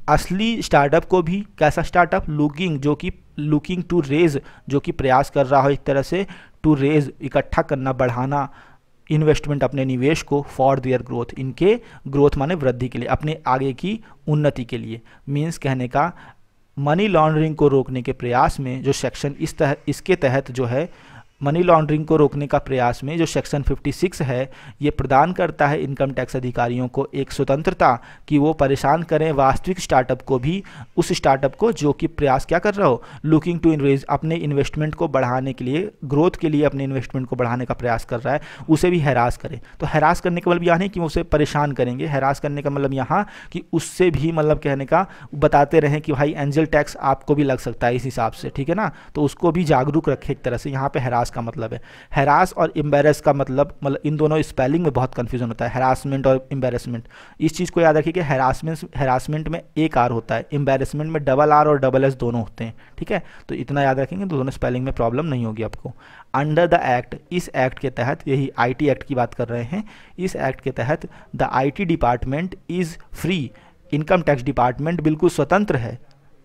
असली स्टार्टअप को भी, कैसा स्टार्टअप, लुकिंग, जो कि लुकिंग टू रेज, जो कि प्रयास कर रहा हो एक तरह से, टू रेज इकट्ठा करना, बढ़ाना इन्वेस्टमेंट, अपने निवेश को, फॉर देयर ग्रोथ, इनके ग्रोथ माने वृद्धि के लिए, अपने आगे की उन्नति के लिए। मीन्स कहने का मनी लॉन्ड्रिंग को रोकने के प्रयास में जो सेक्शन इसके तहत जो है, मनी लॉन्ड्रिंग को रोकने का प्रयास में जो सेक्शन 56 है, ये प्रदान करता है इनकम टैक्स अधिकारियों को एक स्वतंत्रता कि वो परेशान करें वास्तविक स्टार्टअप को भी, उस स्टार्टअप को जो कि प्रयास क्या कर रहा हो, लुकिंग टू इनरेज, अपने इन्वेस्टमेंट को बढ़ाने के लिए, ग्रोथ के लिए अपने इन्वेस्टमेंट को बढ़ाने का प्रयास कर रहा है, उसे भी हैरास करें। तो हैरास करने का मतलब यहाँ नहीं कि वो उसे परेशान करेंगे, हैरास करने का मतलब यहाँ कि उससे भी मतलब कहने का बताते रहें कि भाई एंजल टैक्स आपको भी लग सकता है इस हिसाब से, ठीक है ना, तो उसको भी जागरूक रखें एक तरह से। यहाँ पे हैरास का मतलब है, हैरास और एम्बेरस का मतलब इन दोनों स्पेलिंग में बहुत कंफ्यूजन होता है, हैरासमेंट और एम्बेरसमेंट। इस चीज़ को याद रखिए कि हैरासमेंट में एक आर होता है, एम्बेरसमेंट में डबल आर और डबल एस दोनों होते हैं, ठीक है। तो इतना याद रखेंगे तो दोनों स्पेलिंग में प्रॉब्लम नहीं होगी आपको। अंडर द एक्ट, इस एक्ट के तहत, यही IT एक्ट की बात कर रहे हैं, इस एक्ट के तहत the IT department is free, income tax department बिल्कुल स्वतंत्र है,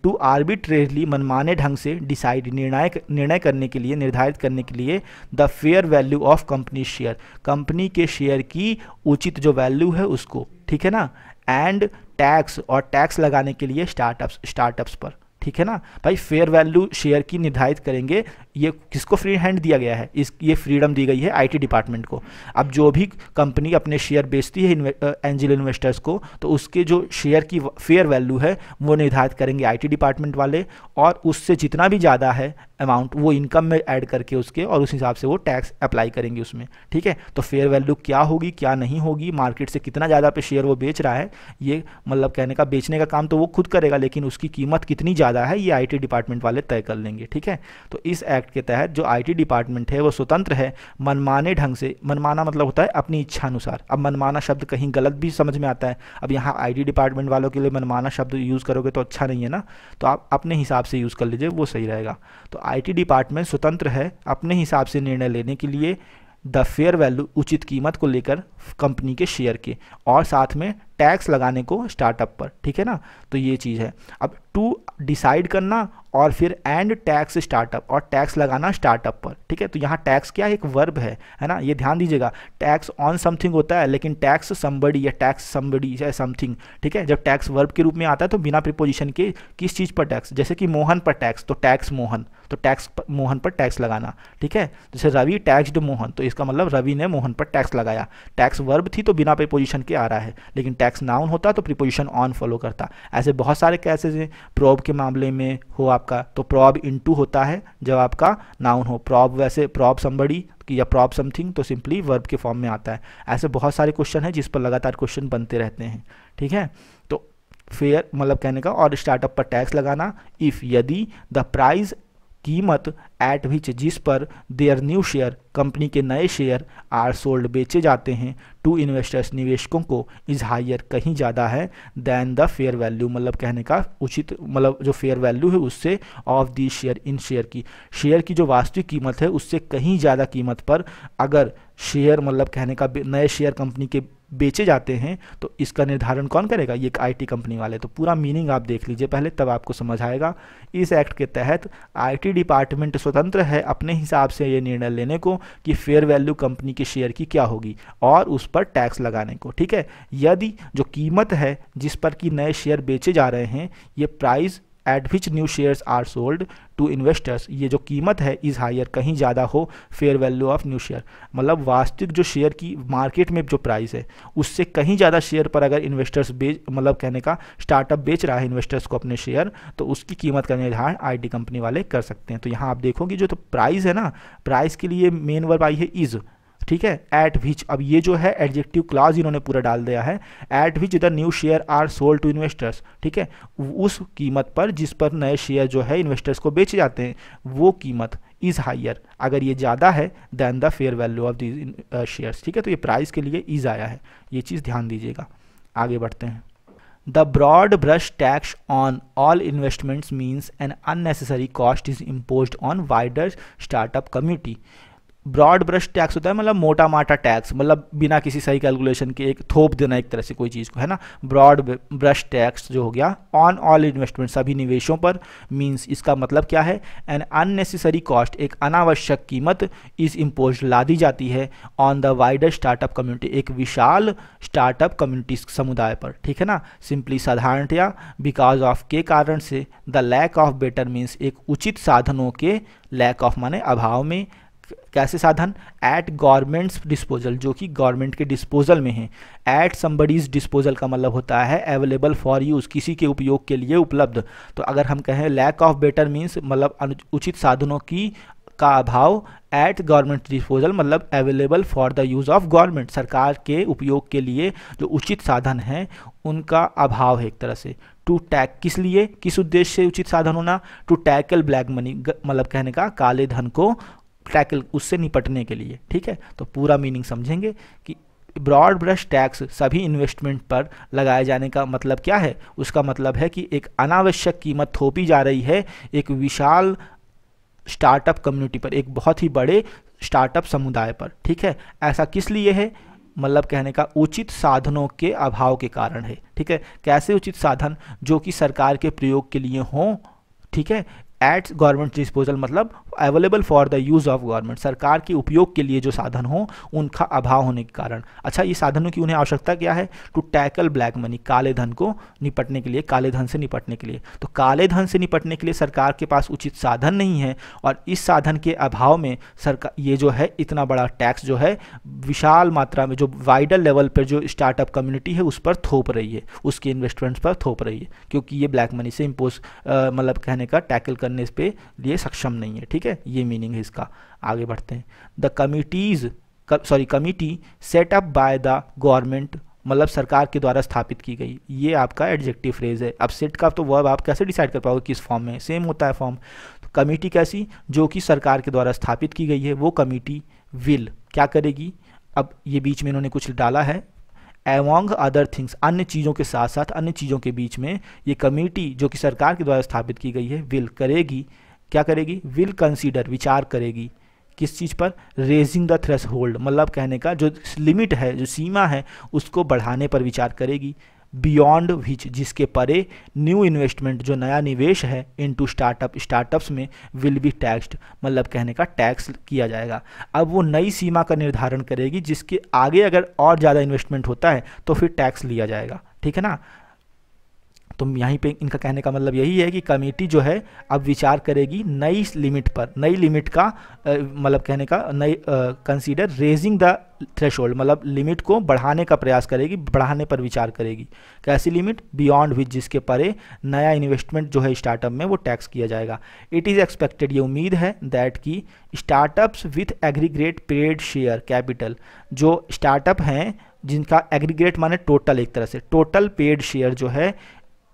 टू आर्बिट्रेरली मनमाने ढंग से डिसाइड, निर्णय करने के लिए, निर्धारित करने के लिए, the fair value of company share, company के शेयर की उचित जो वैल्यू है उसको, ठीक है ना, एंड टैक्स, और टैक्स लगाने के लिए स्टार्टअप्स पर, ठीक है ना भाई, फेयर वैल्यू शेयर की निर्धारित करेंगे। ये किसको फ्री हैंड दिया गया है, ये फ्रीडम दी गई है IT डिपार्टमेंट को। अब जो भी कंपनी अपने शेयर बेचती है एंजल इन्वेस्टर्स को, तो उसके जो शेयर की फेयर वैल्यू है वो निर्धारित करेंगे IT डिपार्टमेंट वाले, और उससे जितना भी ज़्यादा है अमाउंट वो इनकम में ऐड करके उसके, और उस हिसाब से वो टैक्स अप्लाई करेंगे उसमें, ठीक है। तो फेयर वैल्यू क्या होगी क्या नहीं होगी, मार्केट से कितना ज़्यादा पे शेयर वो बेच रहा है, ये मतलब कहने का बेचने का काम तो वो खुद करेगा, लेकिन उसकी कीमत कितनी ज़्यादा है ये IT डिपार्टमेंट वाले तय कर लेंगे, ठीक है। तो इस एक्ट के तहत जो IT डिपार्टमेंट है वो स्वतंत्र है मनमाने ढंग से, मनमाना मतलब होता है अपनी इच्छा अनुसार। अब मनमाना शब्द कहीं गलत भी समझ में आता है, अब यहाँ IT डिपार्टमेंट वालों के लिए मनमाना शब्द यूज़ करोगे तो अच्छा नहीं है ना, तो आप अपने हिसाब से यूज़ कर लीजिए, वो सही रहेगा। तो IT डिपार्टमेंट स्वतंत्र है अपने हिसाब से निर्णय लेने के लिए, द फेयर वैल्यू, उचित कीमत को लेकर कंपनी के शेयर के, और साथ में टैक्स लगाने को स्टार्टअप पर, ठीक है ना। तो ये चीज़ है। अब टू डिसाइड करना, और फिर एंड टैक्स स्टार्टअप, और टैक्स लगाना स्टार्टअप पर, ठीक है। तो यहाँ टैक्स क्या एक वर्ब है ना, ये ध्यान दीजिएगा। टैक्स ऑन समथिंग होता है, लेकिन टैक्स समबडी या टैक्स समबडी या समथिंग, ठीक है। जब टैक्स वर्ब के रूप में आता है तो बिना प्रीपोजिशन के किस चीज़ पर टैक्स, जैसे कि मोहन पर टैक्स, तो टैक्स मोहन, तो टैक्स मोहन पर टैक्स लगाना, ठीक है। जैसे रवि टैक्सड मोहन, तो इसका मतलब रवि ने मोहन पर टैक्स लगाया, टैक्स वर्ब थी तो बिना प्रीपोजिशन के आ रहा है, लेकिन टैक्स नाउन होता तो प्रीपोजिशन ऑन फॉलो करता। ऐसे बहुत सारे केसेस हैं। प्रॉब के मामले में हो आपका तो प्रॉब इनटू होता है जब आपका नाउन हो। प्रॉब वैसे प्रॉब समबडी या प्रॉब समथिंग तो सिंपली वर्ब के फॉर्म में आता है। ऐसे बहुत सारे क्वेश्चन हैं जिस पर लगातार क्वेश्चन बनते रहते हैं, ठीक है। तो फेयर मतलब कहने का और स्टार्टअप पर टैक्स लगाना, इफ़ यदि द प्राइस कीमत एट विच जिस पर देयर न्यू शेयर कंपनी के नए शेयर आर सोल्ड बेचे जाते हैं टू इन्वेस्टर्स निवेशकों को इज हायर कहीं ज़्यादा है दैन द फेयर वैल्यू मतलब कहने का उचित मतलब जो फेयर वैल्यू है उससे of the share in share की जो वास्तविक कीमत है उससे कहीं ज़्यादा कीमत पर अगर शेयर मतलब कहने का नए शेयर कंपनी के बेचे जाते हैं तो इसका निर्धारण कौन करेगा, ये एक आईटी कंपनी वाले। तो पूरा मीनिंग आप देख लीजिए पहले, तब आपको समझ आएगा। इस एक्ट के तहत आईटी डिपार्टमेंट स्वतंत्र है अपने हिसाब से ये निर्णय लेने को कि फेयर वैल्यू कंपनी के शेयर की क्या होगी और उस पर टैक्स लगाने को, ठीक है। यदि जो कीमत है जिस पर कि नए शेयर बेचे जा रहे हैं, ये price at which new shares are sold to investors, ये जो कीमत है इज हायर कहीं ज़्यादा हो fair value of new share मतलब वास्तविक जो शेयर की मार्केट में जो प्राइस है उससे कहीं ज़्यादा शेयर पर अगर इन्वेस्टर्स बेच मतलब कहने का स्टार्टअप बेच रहा है इन्वेस्टर्स को अपने शेयर, तो उसकी कीमत का निर्धारण आईटी कंपनी वाले कर सकते हैं। तो यहाँ आप देखोगे जो तो प्राइस है ना, प्राइस के लिए मेन वर्ब आई है इज, ठीक है। एट विच, अब ये जो है एडजेक्टिव क्लॉज इन्होंने पूरा डाल दिया है। At which the new share are sold to investors, ठीक है, उस कीमत पर जिस पर नए शेयर जो है इन्वेस्टर्स को बेचे जाते हैं वो कीमत इज हायर अगर ये ज़्यादा है than the fair value of these shares, ठीक है। तो ये प्राइस के लिए इज आया है, ये चीज़ ध्यान दीजिएगा। आगे बढ़ते हैं। The broad brush tax on all investments means an unnecessary cost is imposed on wider startup community. Broad brush tax होता है मतलब मोटा माटा टैक्स, मतलब बिना किसी सही कैलकुलेशन के एक थोप देना एक तरह से कोई चीज़ को, है ना। ब्रॉड ब्रश टैक्स जो हो गया ऑन ऑल इन्वेस्टमेंट सभी निवेशों पर, मींस इसका मतलब क्या है, एन अननेसेसरी कॉस्ट एक अनावश्यक कीमत इज इम्पोज ला दी जाती है on the wider startup community एक विशाल स्टार्टअप कम्युनिटी समुदाय पर, ठीक है ना। सिंपली साधारणतया बिकॉज ऑफ के कारण से, the lack of better means एक उचित साधनों के, लैक ऑफ माने अभाव में, कैसे साधन, एट गवर्नमेंट्स डिस्पोजल जो कि गवर्नमेंट के डिस्पोजल में है। एट समबडीज डिस्पोजल का मतलब होता है अवेलेबल फॉर यूज़ किसी के उपयोग के लिए उपलब्ध। तो अगर हम कहें लैक ऑफ बेटर मीन्स मतलब उचित साधनों की का अभाव, एट गवर्नमेंट डिस्पोजल मतलब available for the use of government सरकार के उपयोग के लिए जो उचित साधन हैं उनका अभाव है एक तरह से। टू टैक किस लिए, किस उद्देश्य से उचित साधन होना, टू टैकल ब्लैक मनी मतलब कहने का काले धन को टैकल उससे निपटने के लिए, ठीक है। तो पूरा मीनिंग समझेंगे कि ब्रॉड ब्रश टैक्स सभी इन्वेस्टमेंट पर लगाए जाने का मतलब क्या है, उसका मतलब है कि एक अनावश्यक कीमत थोपी जा रही है एक विशाल स्टार्टअप कम्युनिटी पर, एक बहुत ही बड़े स्टार्टअप समुदाय पर, ठीक है। ऐसा किस लिए है, मतलब कहने का उचित साधनों के अभाव के कारण है, ठीक है। कैसे उचित साधन, जो कि सरकार के प्रयोग के लिए हों, ठीक है। एट गवर्नमेंट डिस्पोजल मतलब available for the use of government सरकार के उपयोग के लिए जो साधन हो उनका अभाव होने के कारण। अच्छा, ये साधनों की उन्हें आवश्यकता क्या है, टू टैकल ब्लैक मनी काले धन को निपटने के लिए, काले धन से निपटने के लिए। तो काले धन से निपटने के लिए सरकार के पास उचित साधन नहीं है और इस साधन के अभाव में सरकार ये जो है इतना बड़ा टैक्स जो है विशाल मात्रा में जो वाइडर लेवल पर जो स्टार्टअप कम्युनिटी है उस पर थोप रही है, उसके इन्वेस्टमेंट्स पर थोप रही है, क्योंकि ये ब्लैक मनी से इम्पोज मतलब कहने का टैकल करने पे लिए सक्षम नहीं है, ठीक है। ये मीनिंग है इसका। आगे बढ़ते हैं। The committee set up by the government मतलब सरकार के द्वारा स्थापित की गई, ये आपका एडजेक्टिव फ्रेज है। अब सेट का तो वर्ब आप कैसे डिसाइड कर पाओगे किस फॉर्म में, सेम होता है फॉर्म। तो कमिटी कैसी, जो कि सरकार के द्वारा स्थापित की गई है, वो कमिटी विल क्या करेगी, अब ये बीच में इन्होंने कुछ डाला है, एमॉन्ग अदर थिंग्स अन्य चीज़ों के साथ साथ अन्य चीज़ों के बीच में ये कमेटी जो कि सरकार के द्वारा स्थापित की गई है विल करेगी, क्या करेगी, विल कंसीडर विचार करेगी किस चीज़ पर, रेजिंग द थ्रेशहोल्ड मतलब कहने का जो लिमिट है जो सीमा है उसको बढ़ाने पर विचार करेगी, बियॉन्ड विच जिसके परे न्यू इन्वेस्टमेंट जो नया निवेश है इनटू स्टार्टअप्स में विल बी टैक्स्ड मतलब कहने का टैक्स किया जाएगा। अब वो नई सीमा का निर्धारण करेगी जिसके आगे अगर और ज़्यादा इन्वेस्टमेंट होता है तो फिर टैक्स लिया जाएगा, ठीक है ना। तो यहीं पे इनका कहने का मतलब यही है कि कमेटी जो है अब विचार करेगी नई लिमिट पर, नई लिमिट का मतलब कहने का नई कंसीडर रेजिंग द थ्रेशोल्ड, मतलब लिमिट को बढ़ाने का प्रयास करेगी, बढ़ाने पर विचार करेगी। कैसी लिमिट? बियॉन्ड विच, जिसके परे नया इन्वेस्टमेंट जो है स्टार्टअप में वो टैक्स किया जाएगा। इट इज़ एक्सपेक्टेड, ये उम्मीद है, दैट की startups with aggregate paid share capital, जो स्टार्टअप हैं जिनका एग्रीगेट माने टोटल, एक तरह से टोटल पेड शेयर जो है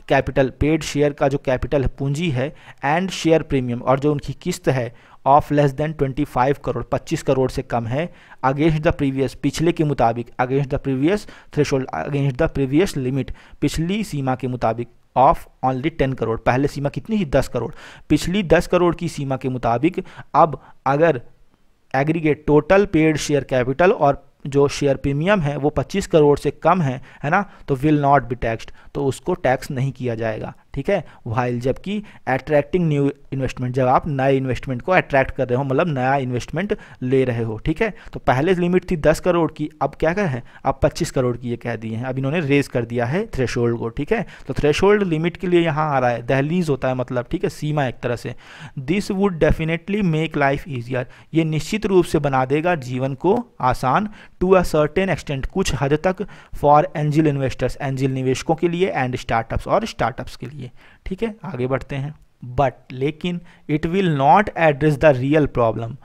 कैपिटल, पेड शेयर का जो कैपिटल है, पूंजी है, एंड शेयर प्रीमियम, और जो उनकी किस्त है of less than 25 crore, 25 crore से कम है, अगेंस्ट द प्रीवियस, पिछले के मुताबिक, against the previous threshold, against the previous limit, पिछली सीमा के मुताबिक, ऑफ ओनली 10 करोड़। पहले सीमा कितनी थी? 10 करोड़। पिछली 10 करोड़ की सीमा के मुताबिक अब अगर aggregate total paid share capital और जो शेयर प्रीमियम है वो 25 करोड़ से कम है ना, तो विल नॉट बी टैक्स्ड, तो उसको टैक्स नहीं किया जाएगा, ठीक है। वाइल, जबकि अट्रैक्टिंग न्यू इन्वेस्टमेंट, जब आप नए इन्वेस्टमेंट को अट्रैक्ट कर रहे हो, मतलब नया इन्वेस्टमेंट ले रहे हो, ठीक है। तो पहले लिमिट थी 10 करोड़ की, अब क्या है, अब 25 करोड़ की ये कह दिए हैं, अब इन्होंने रेज कर दिया है थ्रेशोल्ड को, ठीक है। तो थ्रेशोल्ड लिमिट के लिए यहाँ आ रहा है, दहलीज होता है मतलब, ठीक है, सीमा एक तरह से। This would definitely make life easier, ये निश्चित रूप से बना देगा जीवन को आसान, टू अ सर्टेन एक्सटेंट, कुछ हद तक, फॉर एंजल इन्वेस्टर्स, एंजल निवेशकों के लिए, एंड स्टार्टअप्स, और स्टार्टअप्स के लिए, ठीक है। आगे बढ़ते हैं। बट, लेकिन it will not address the real problem,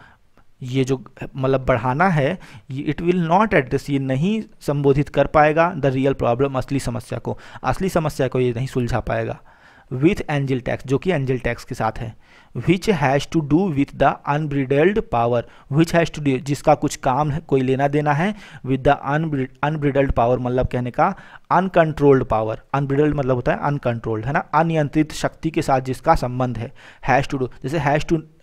ये जो मतलब बढ़ाना है, ये इट विल नॉट एड्रेस, ये नहीं संबोधित कर पाएगा द रियल प्रॉब्लम, असली समस्या को, असली समस्या को ये नहीं सुलझा पाएगा। विथ एंजल टैक्स, जो कि एंजल टैक्स के साथ है, which has to do with the unbridled power, which has to do, जिसका कुछ काम है, कोई लेना देना है, विद द अनब्रिडल्ड पावर, मतलब कहने का अनकंट्रोल्ड पावर, अनब्रिडल्ड मतलब होता है अनकंट्रोल्ड, है ना, अनियंत्रित शक्ति के साथ जिसका संबंध है। हैज़ टू डू, जैसे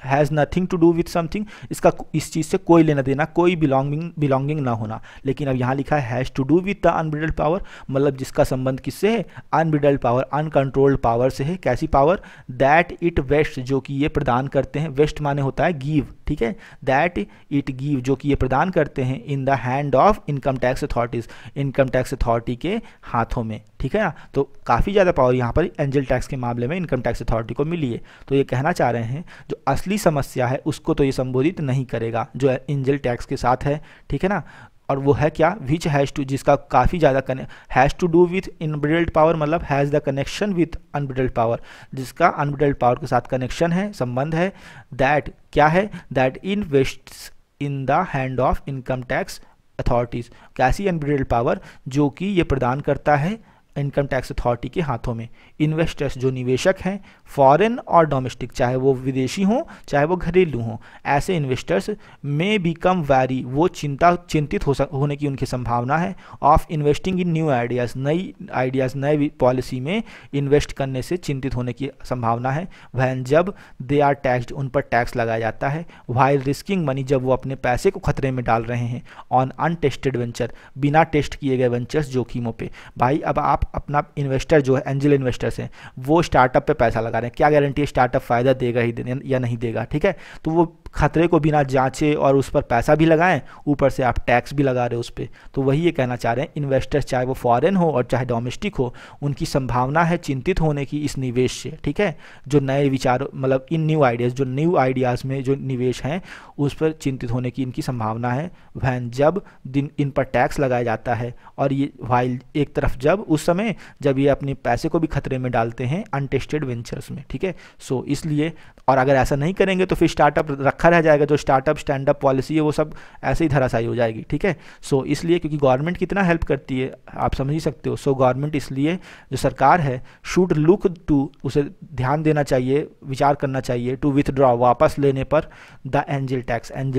has nothing to do with something, इसका इस चीज़ से कोई लेना देना, कोई बिलोंगिंग ना होना, लेकिन अब यहाँ लिखा है has to do with the unbridled power, मतलब जिसका संबंध किससे है? अनब्रिडल्ड पावर, अनकंट्रोल्ड पावर से है। कैसी पावर? दैट इट वेस्ट, जो कि ये प्रदान करते हैं, वेस्ट माने होता है गिव, ठीक है, दैट इट गिव, जो कि ये प्रदान करते हैं, इन the hand of income tax authorities, income tax authority के हाथों में, ठीक है ना। तो काफ़ी ज़्यादा पावर यहाँ पर एंजल टैक्स के मामले में इनकम टैक्स अथॉरिटी को मिली है। तो ये कहना चाह रहे हैं जो असली समस्या है उसको तो ये संबोधित नहीं करेगा जो एंजल टैक्स के साथ है, ठीक है ना। और वो है क्या? विच हैज़ टू, जिसका काफ़ी ज़्यादा has to do with unbridled power, मतलब has the connection with unbridled power, जिसका अनब्रिडल्ड पावर के साथ कनेक्शन है, संबंध है। दैट क्या है? That invests in the hand of income tax authorities, कैसी अनब्रिडल्ड पावर? जो कि ये प्रदान करता है इनकम टैक्स अथॉरिटी के हाथों में। इन्वेस्टर्स, जो निवेशक हैं, फॉरेन और डोमेस्टिक, चाहे वो विदेशी हों चाहे वो घरेलू हों, ऐसे इन्वेस्टर्स में बिकम वैरी, वो चिंतित होने की उनकी संभावना है। Of investing in new ideas, नई आइडियाज़, नए पॉलिसी में इन्वेस्ट करने से चिंतित होने की संभावना है। वह जब दे आर टैक्सड, उन पर टैक्स लगाया जाता है। वाइल रिस्किंग मनी, जब वो अपने पैसे को खतरे में डाल रहे हैं। ऑन अनटेस्टेड वेंचर, बिना टेस्ट किए गए वेंचर्स, जोखिमों पे। भाई अब आप अपना इन्वेस्टर जो है, एंजल इन्वेस्टर्स हैं, वो स्टार्टअप पे पैसा लगा रहे हैं, क्या गारंटी है स्टार्टअप फ़ायदा देगा ही या नहीं देगा, ठीक है। तो वो खतरे को बिना जांचे और उस पर पैसा भी लगाएं, ऊपर से आप टैक्स भी लगा रहे हो उस पर। तो वही ये कहना चाह रहे हैं, इन्वेस्टर्स चाहे वो फॉरेन हो और चाहे डोमेस्टिक हो, उनकी संभावना है चिंतित होने की इस निवेश से, ठीक है। जो नए विचार, मतलब इन न्यू आइडियाज़, जो न्यू आइडियाज़ में जो निवेश हैं उस पर चिंतित होने की इनकी संभावना है। वह जब इन पर टैक्स लगाया जाता है, और ये वाइल एक तरफ जब उस समय जब ये अपने पैसे को भी खतरे में डालते हैं अनटेस्टेड वेंचर्स में, ठीक है। सो इसलिए, और अगर ऐसा नहीं करेंगे तो फिर स्टार्टअप रखा रह जाएगा, जो स्टार्टअप स्टैंड अप पॉलिसी है वो सब ऐसे ही धराशायी हो जाएगी, ठीक है। सो इसलिए, क्योंकि गवर्नमेंट कितना हेल्प करती है आप समझ ही सकते हो। सो गवर्नमेंट, इसलिए जो सरकार है, शुड लुक टू, उसे ध्यान देना चाहिए, विचार करना चाहिए, टू विथड्रॉ, वापस लेने पर, द एंजल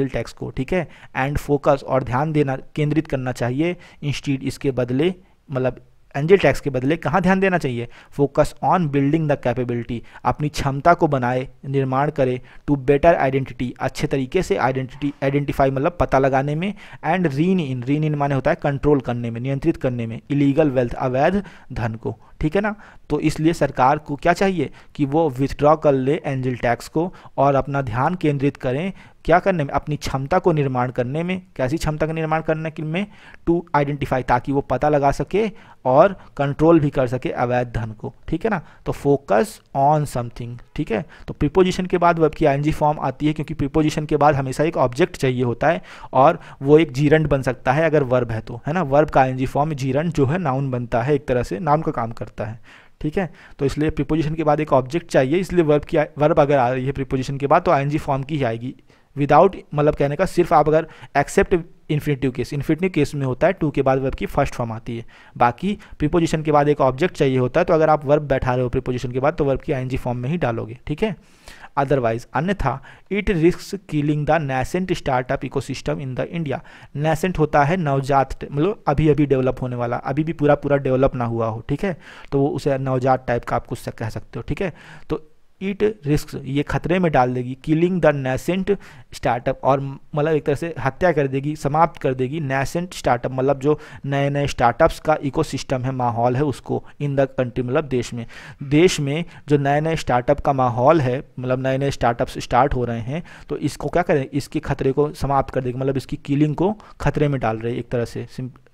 टैक्स को, ठीक है। एंड फोकस, और ध्यान देना, केंद्रित करना चाहिए, इंस्टीड, इसके बदले, मतलब एंजल टैक्स के बदले कहाँ ध्यान देना चाहिए? Focus on building the capability, अपनी क्षमता को बनाए, निर्माण करे, टू बेटर आइडेंटिटी, अच्छे तरीके से आइडेंटिफाई मतलब पता लगाने में, एंड रीन इन माने होता है कंट्रोल करने में, नियंत्रित करने में, इलीगल वेल्थ, अवैध धन को, ठीक है ना। तो इसलिए सरकार को क्या चाहिए कि वो विथड्रॉ कर ले एंजल टैक्स को और अपना ध्यान केंद्रित करें क्या करने में, अपनी क्षमता को निर्माण करने में। कैसी क्षमता का निर्माण करने के में, टू आइडेंटिफाई, ताकि वो पता लगा सके और कंट्रोल भी कर सके अवैध धन को, ठीक है ना। तो फोकस ऑन समथिंग, ठीक है। तो प्रीपोजिशन के बाद वर्ब की आईएनजी फॉर्म आती है, क्योंकि प्रीपोजिशन के बाद हमेशा एक ऑब्जेक्ट चाहिए होता है और वो एक जीरंड बन सकता है अगर वर्ब है तो, है ना। वर्ब का आईएनजी फॉर्म जीरंड जो है नाउन बनता है, एक तरह से नाउन का काम करता है, ठीक है। तो इसलिए प्रीपोजिशन के बाद एक ऑब्जेक्ट चाहिए, इसलिए वर्ब अगर आ रही है प्रीपोजिशन के बाद तो आईएनजी फॉर्म की ही आएगी। विदाउट मतलब कहने का सिर्फ आप अगर एक्सेप्ट इन्फिनिटिव केस में होता है टू के बाद वर्ब की फर्स्ट फॉर्म आती है। बाकी प्रीपोजिशन के बाद एक ऑब्जेक्ट चाहिए होता है, तो अगर आप वर्ब बैठा रहे हो प्रीपोजिशन के बाद तो वर्ब की आईएनजी फॉर्म में ही डालोगे, ठीक है। अदरवाइज अन्यथा it risk killing the nascent startup ecosystem in the India. Nascent होता है नवजात, मतलब अभी अभी डेवलप होने वाला, अभी भी पूरा पूरा डेवलप ना हुआ हो, ठीक है। तो वो उसे नवजात टाइप का आप कुछ कह सकते हो, ठीक है। तो इट रिस्क ये खतरे में डाल देगी, किलिंग द नेसेंट स्टार्टअप, और मतलब एक तरह से हत्या कर देगी, समाप्त कर देगी नेसेंट स्टार्टअप, मतलब जो नए नए स्टार्टअप्स का इकोसिस्टम है, माहौल है उसको, इन द कंट्री मतलब देश में जो नए नए स्टार्टअप का माहौल है, मतलब नए नए स्टार्टअप्स स्टार्ट हो रहे हैं, तो इसको क्या करें, इसके खतरे को समाप्त कर देगी, मतलब इसकी किलिंग को खतरे में डाल रही है एक तरह से।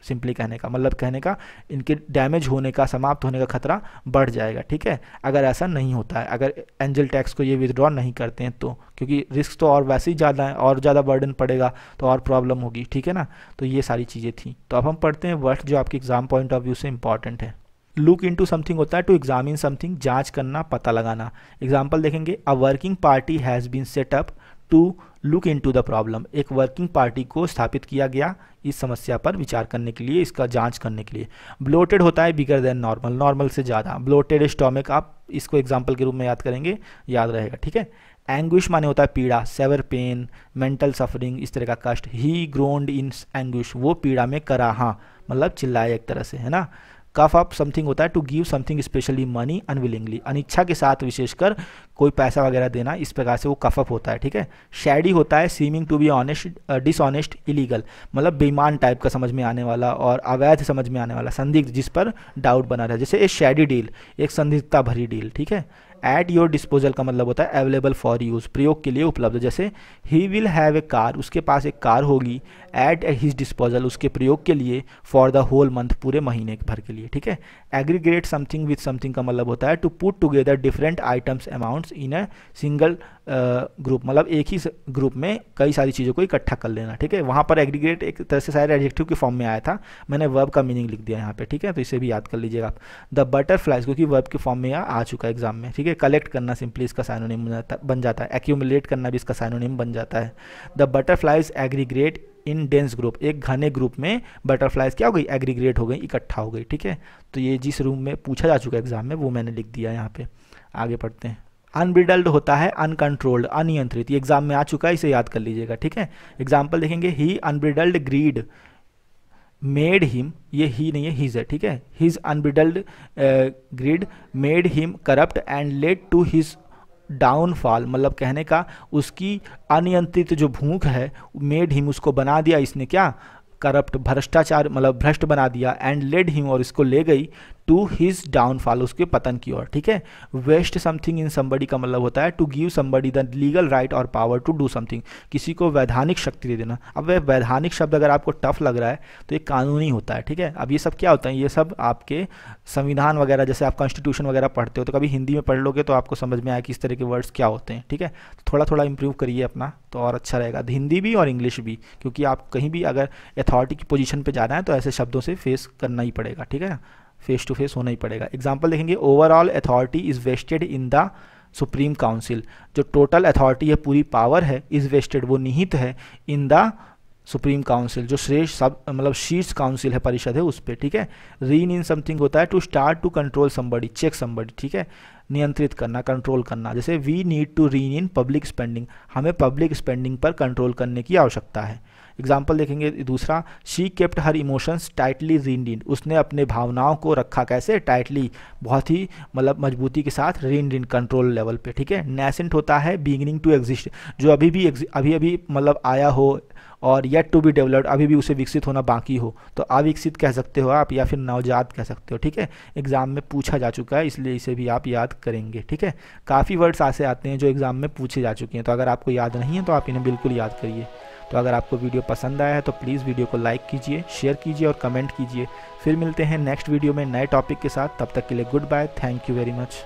सिंपली कहने का मतलब, कहने का इनके डैमेज होने का, समाप्त होने का खतरा बढ़ जाएगा, ठीक है, अगर ऐसा नहीं होता है, अगर एंजल टैक्स को ये विथड्रॉ नहीं करते हैं तो, क्योंकि रिस्क तो और वैसे ही ज़्यादा है, और ज़्यादा बर्डन पड़ेगा तो और प्रॉब्लम होगी, ठीक है ना। तो ये सारी चीज़ें थी। तो अब हम पढ़ते हैं वर्ड जो आपके एग्जाम पॉइंट ऑफ व्यू से इंपॉर्टेंट है। लुक इनटू समथिंग होता है टू एग्जामिन समथिंग, जांच करना, पता लगाना। एग्जाम्पल देखेंगे, a working party has been set up to look into the problem. एक वर्किंग पार्टी को स्थापित किया गया इस समस्या पर विचार करने के लिए, इसका जांच करने के लिए। ब्लोटेड होता है बिगर देन नॉर्मल, नॉर्मल से ज़्यादा। ब्लोटेड स्टोमक, आप इसको एग्जाम्पल के रूप में याद करेंगे, याद रहेगा, ठीक है। एंग्विश माने होता है पीड़ा, सेवर पेन, मेंटल सफरिंग, इस तरह का कष्ट। ही ग्रोन्ड इन एंग्विश, वो पीड़ा में कराहा, मतलब चिल्लाए एक तरह से, है ना। कफ अप समथिंग होता है to give something specially money unwillingly, अनिच्छा के साथ विशेषकर कोई पैसा वगैरह देना, इस प्रकार से वो कफ अप होता है, ठीक है। शैडी होता है seeming to be honest, dishonest, illegal, मतलब बेईमान टाइप का समझ में आने वाला और अवैध समझ में आने वाला, संदिग्ध, जिस पर डाउट बना रहा है, जैसे ए शैडी डील, एक संदिग्धता भरी डील, ठीक है। एट योर डिस्पोजल का मतलब होता है अवेलेबल फॉर यूज़, प्रयोग के लिए उपलब्ध, जैसे he will have a car, उसके पास एक कार होगी, एट हिज डिस्पोजल, उसके प्रयोग के लिए, फॉर द होल मंथ, पूरे महीने भर के लिए, ठीक है। एग्रीगेट समथिंग विथ समथिंग का मतलब होता है to put together different items amounts in a single group, मतलब एक ही ग्रुप में कई सारी चीज़ों को इकट्ठा कर लेना, ठीक है। वहाँ पर एग्रीगेट एक तरह से शायद एडजेक्टिव की फॉर्म में आया था, मैंने वर्ब का मीनिंग लिख दिया यहाँ पे, ठीक है। तो इसे भी याद कर लीजिएगा आप। द बटरफ्लाइज, क्योंकि वर्ब की फॉर्म में आ चुका है एग्जाम में, ठीक है। कलेक्ट करना सिंपली इसका साइनोनिम बन जाता है, एक्यूमुलेट करना भी इसका साइनोनिम बन जाता है। The butterflies aggregate in dense group, एक घने ग्रुप में बटरफ्लाइज क्या हो गई, एग्रीगेट हो गई, इकट्ठा हो गई, ठीक है। तो ये जिस रूम में पूछा जा चुका है एग्जाम में वो मैंने लिख दिया यहाँ पे। आगे पढ़ते हैं। अनब्रिडल्ड होता है अनकंट्रोल्ड, अनियंत्रित, ये एग्जाम में आ चुका है, इसे याद कर लीजिएगा, ठीक है। एग्जाम्पल देखेंगे, he unbridled greed made him, ये ही नहीं है, हिज है, ठीक है। His unbridled greed made him corrupt and led to his downfall, मतलब कहने का उसकी अनियंत्रित जो भूख है, मेड हिम, उसको बना दिया इसने क्या, करप्ट, भ्रष्टाचार, मतलब भ्रष्ट बना दिया, एंड लेड हिम, और इसको ले गई, टू हिज डाउनफॉल, उसके पतन की ओर, ठीक है। वेस्ट समथिंग इन समबडी का मतलब होता है to give somebody the legal right और पावर टू डू समथिंग, किसी को वैधानिक शक्ति दे देना। अब वह वैधानिक शब्द अगर आपको टफ लग रहा है तो ये कानूनी होता है, ठीक है। अब ये सब क्या होता है, ये सब आपके संविधान वगैरह, जैसे आप कॉन्स्टिट्यूशन वगैरह पढ़ते हो तो कभी हिंदी में पढ़ लोगे तो आपको समझ में आए कि इस तरह के वर्ड्स क्या होते हैं, ठीक है। तो थोड़ा थोड़ा इंप्रूव करिए अपना तो और अच्छा रहेगा, हिंदी भी और इंग्लिश भी, क्योंकि आप कहीं भी अगर अथॉरिटी की पोजीशन पे जाना है तो ऐसे शब्दों से फेस करना ही पड़ेगा, ठीक है ना, फेस टू फेस होना ही पड़ेगा। एग्जाम्पल देखेंगे, overall authority is vested in the supreme council, जो टोटल अथॉरिटी है, पूरी पावर है, इज वेस्टेड, वो निहित है, इन द सुप्रीम काउंसिल, जो श्रेष्ठ सब मतलब शीर्ष काउंसिल है, परिषद है, उस पर, ठीक है। रीन इन समथिंग होता है to start to control somebody, check somebody, ठीक है। नियंत्रित करना, कंट्रोल करना। जैसे we need to rein in public spending, हमें पब्लिक स्पेंडिंग पर कंट्रोल करने की आवश्यकता है। एग्जाम्पल देखेंगे दूसरा, she kept her emotions tightly reined in, उसने अपने भावनाओं को रखा कैसे, टाइटली, बहुत ही मतलब मजबूती के साथ, रीन्ड इन, कंट्रोल लेवल पे, ठीक है। नेसेंट होता है बिगिनिंग टू एग्जिस्ट, जो अभी अभी मतलब आया हो, और येट टू बी डेवलप्ड, अभी भी उसे विकसित होना बाकी हो, तो अविकसित कह सकते हो आप, या फिर नवजात कह सकते हो, ठीक है। एग्जाम में पूछा जा चुका है, इसलिए इसे भी आप याद करेंगे, ठीक है। काफ़ी वर्ड्स ऐसे आते हैं जो एग्जाम में पूछे जा चुके हैं, तो अगर आपको याद नहीं है तो आप इन्हें बिल्कुल याद करिए। तो अगर आपको वीडियो पसंद आया है तो प्लीज़ वीडियो को लाइक कीजिए, शेयर कीजिए और कमेंट कीजिए। फिर मिलते हैं नेक्स्ट वीडियो में नए टॉपिक के साथ, तब तक के लिए goodbye, thank you very much.